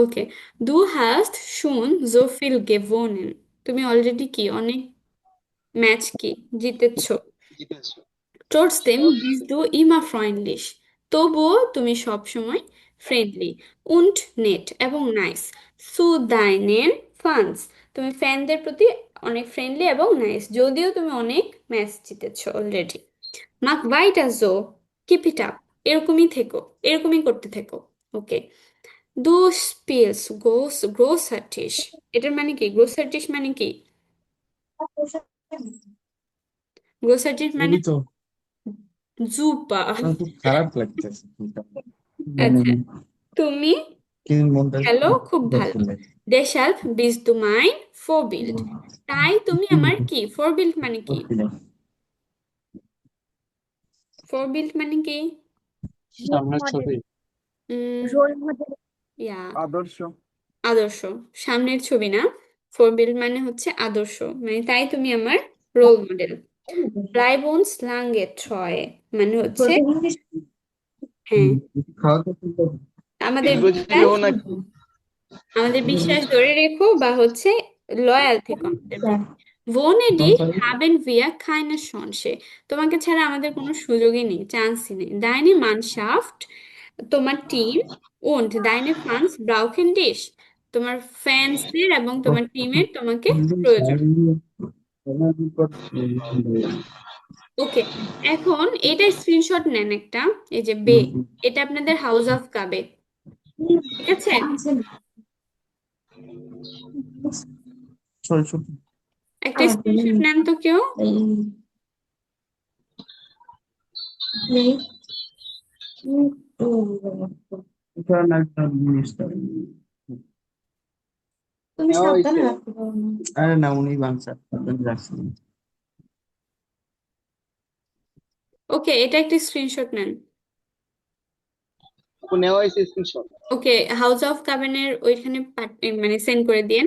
ওকে, দু হাস্ট শুন জো ফিল গেভোনেন, তুমি অলরেডি কি অনেক ম্যাচ কি জিতেছো। জিতেছো। ট্রোটসডেম বিস দু ইমা ফ্রয়েন্ডলিশ, তবুও তুমি সব সময় ফ্রেন্ডলি। উন্ট নেট এবং নাইস। সু দাইনেন ফান্স, তুমি ফ্যানদের প্রতি অনেক ফ্রেন্ডলি এবং নাইস, যদিও তুমি অনেক ম্যাচ জিতেছো অলরেডি। মাক ভাইটার জো, কিপ ইট আপ, এরকমই থেকো, এরকমই করতে থেকো। ওকে, দু স্পিলস গ্রোসার্টিস, এটার মানে কি? গ্রোসার্টিস মানে কি? গ্রোসার্টিস মানে বলি তো জুপা। আমার খুব খারাপ লাগতেছে মানে আচ্ছা, তুমি কি মনটা খেলো খুব ভালো। করতে লাগে। ডেশাল্ফ বিজ দু মাইন ফোরবিল্ড, তাই তুমি আমার কি? ফোরবিল্ড মানে কি? ফোরবিল্ড মানে কি? রোল সামনের মডেল। ছবি রোল মডেল। ইয়া, আদর্শ। আদর্শ, সামনের ছবি না। ফোরবিল্ড মানে হচ্ছে আদর্শ, মানে তাই তুমি আমার রোল মডেল। ব্লাইবোনস লাঙ্গে ট্রয় মানে হচ্ছে, হ্যাঁ, আমাদের দীর্ঘজীবী বিশ্বাস, হও নাকি? আমাদের বিশ্বাস ধরে রেখো, বা হচ্ছে লয়াল থেকো আমাদের প্রতি। Ohne dich haben wir keine Chance, তোমাকে ছাড়া আমাদের কোনো সুযোগই নেই, চান্সই নেই। Deine Mannschaft, তোমার team, und deine Fans brauchen dich, তোমার ফ্যান্সদের এবং তোমার টিমের তোমাকে প্রয়োজন। ওকে, এখন এটা স্ক্রিনশট নেন একটা, এই যে বে, এটা আপনাদের হাউস অফ কাবে, ঠিক আছে? একটা স্ক্রিনশট নেন তো কেউ। নেওয়া হয়েছে। আরে না, উনি বাংসা রাখছেন। ওকে, এটা একটা স্ক্রিনশট নেন। আপু নেওয়া হয়েছে স্ক্রিনশট। ওকে, হাউস অফ কাবেনের ওইখানে মানে সেন্ড করে দিন।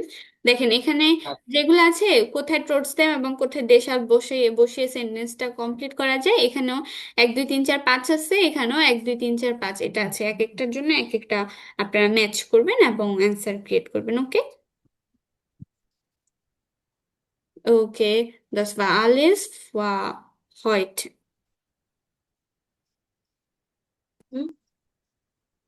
দেখেন এখানে যেগুলো আছে, কোথায় ট্রোটস দেম এবং কোথায় দেশাল বসিয়ে বসিয়ে সেন্টেন্সটা কমপ্লিট করা যায়, এখানেও 1 2 3 4 5 আছে, এখানেও 1 2 3 4 5 এটা আছে, এক একটার জন্য এক একটা আপনারা ম্যাচ করবেন এবং অ্যান্সার ক্রিয়েট করবেন। ওকে, ওকে, das war alles für heute.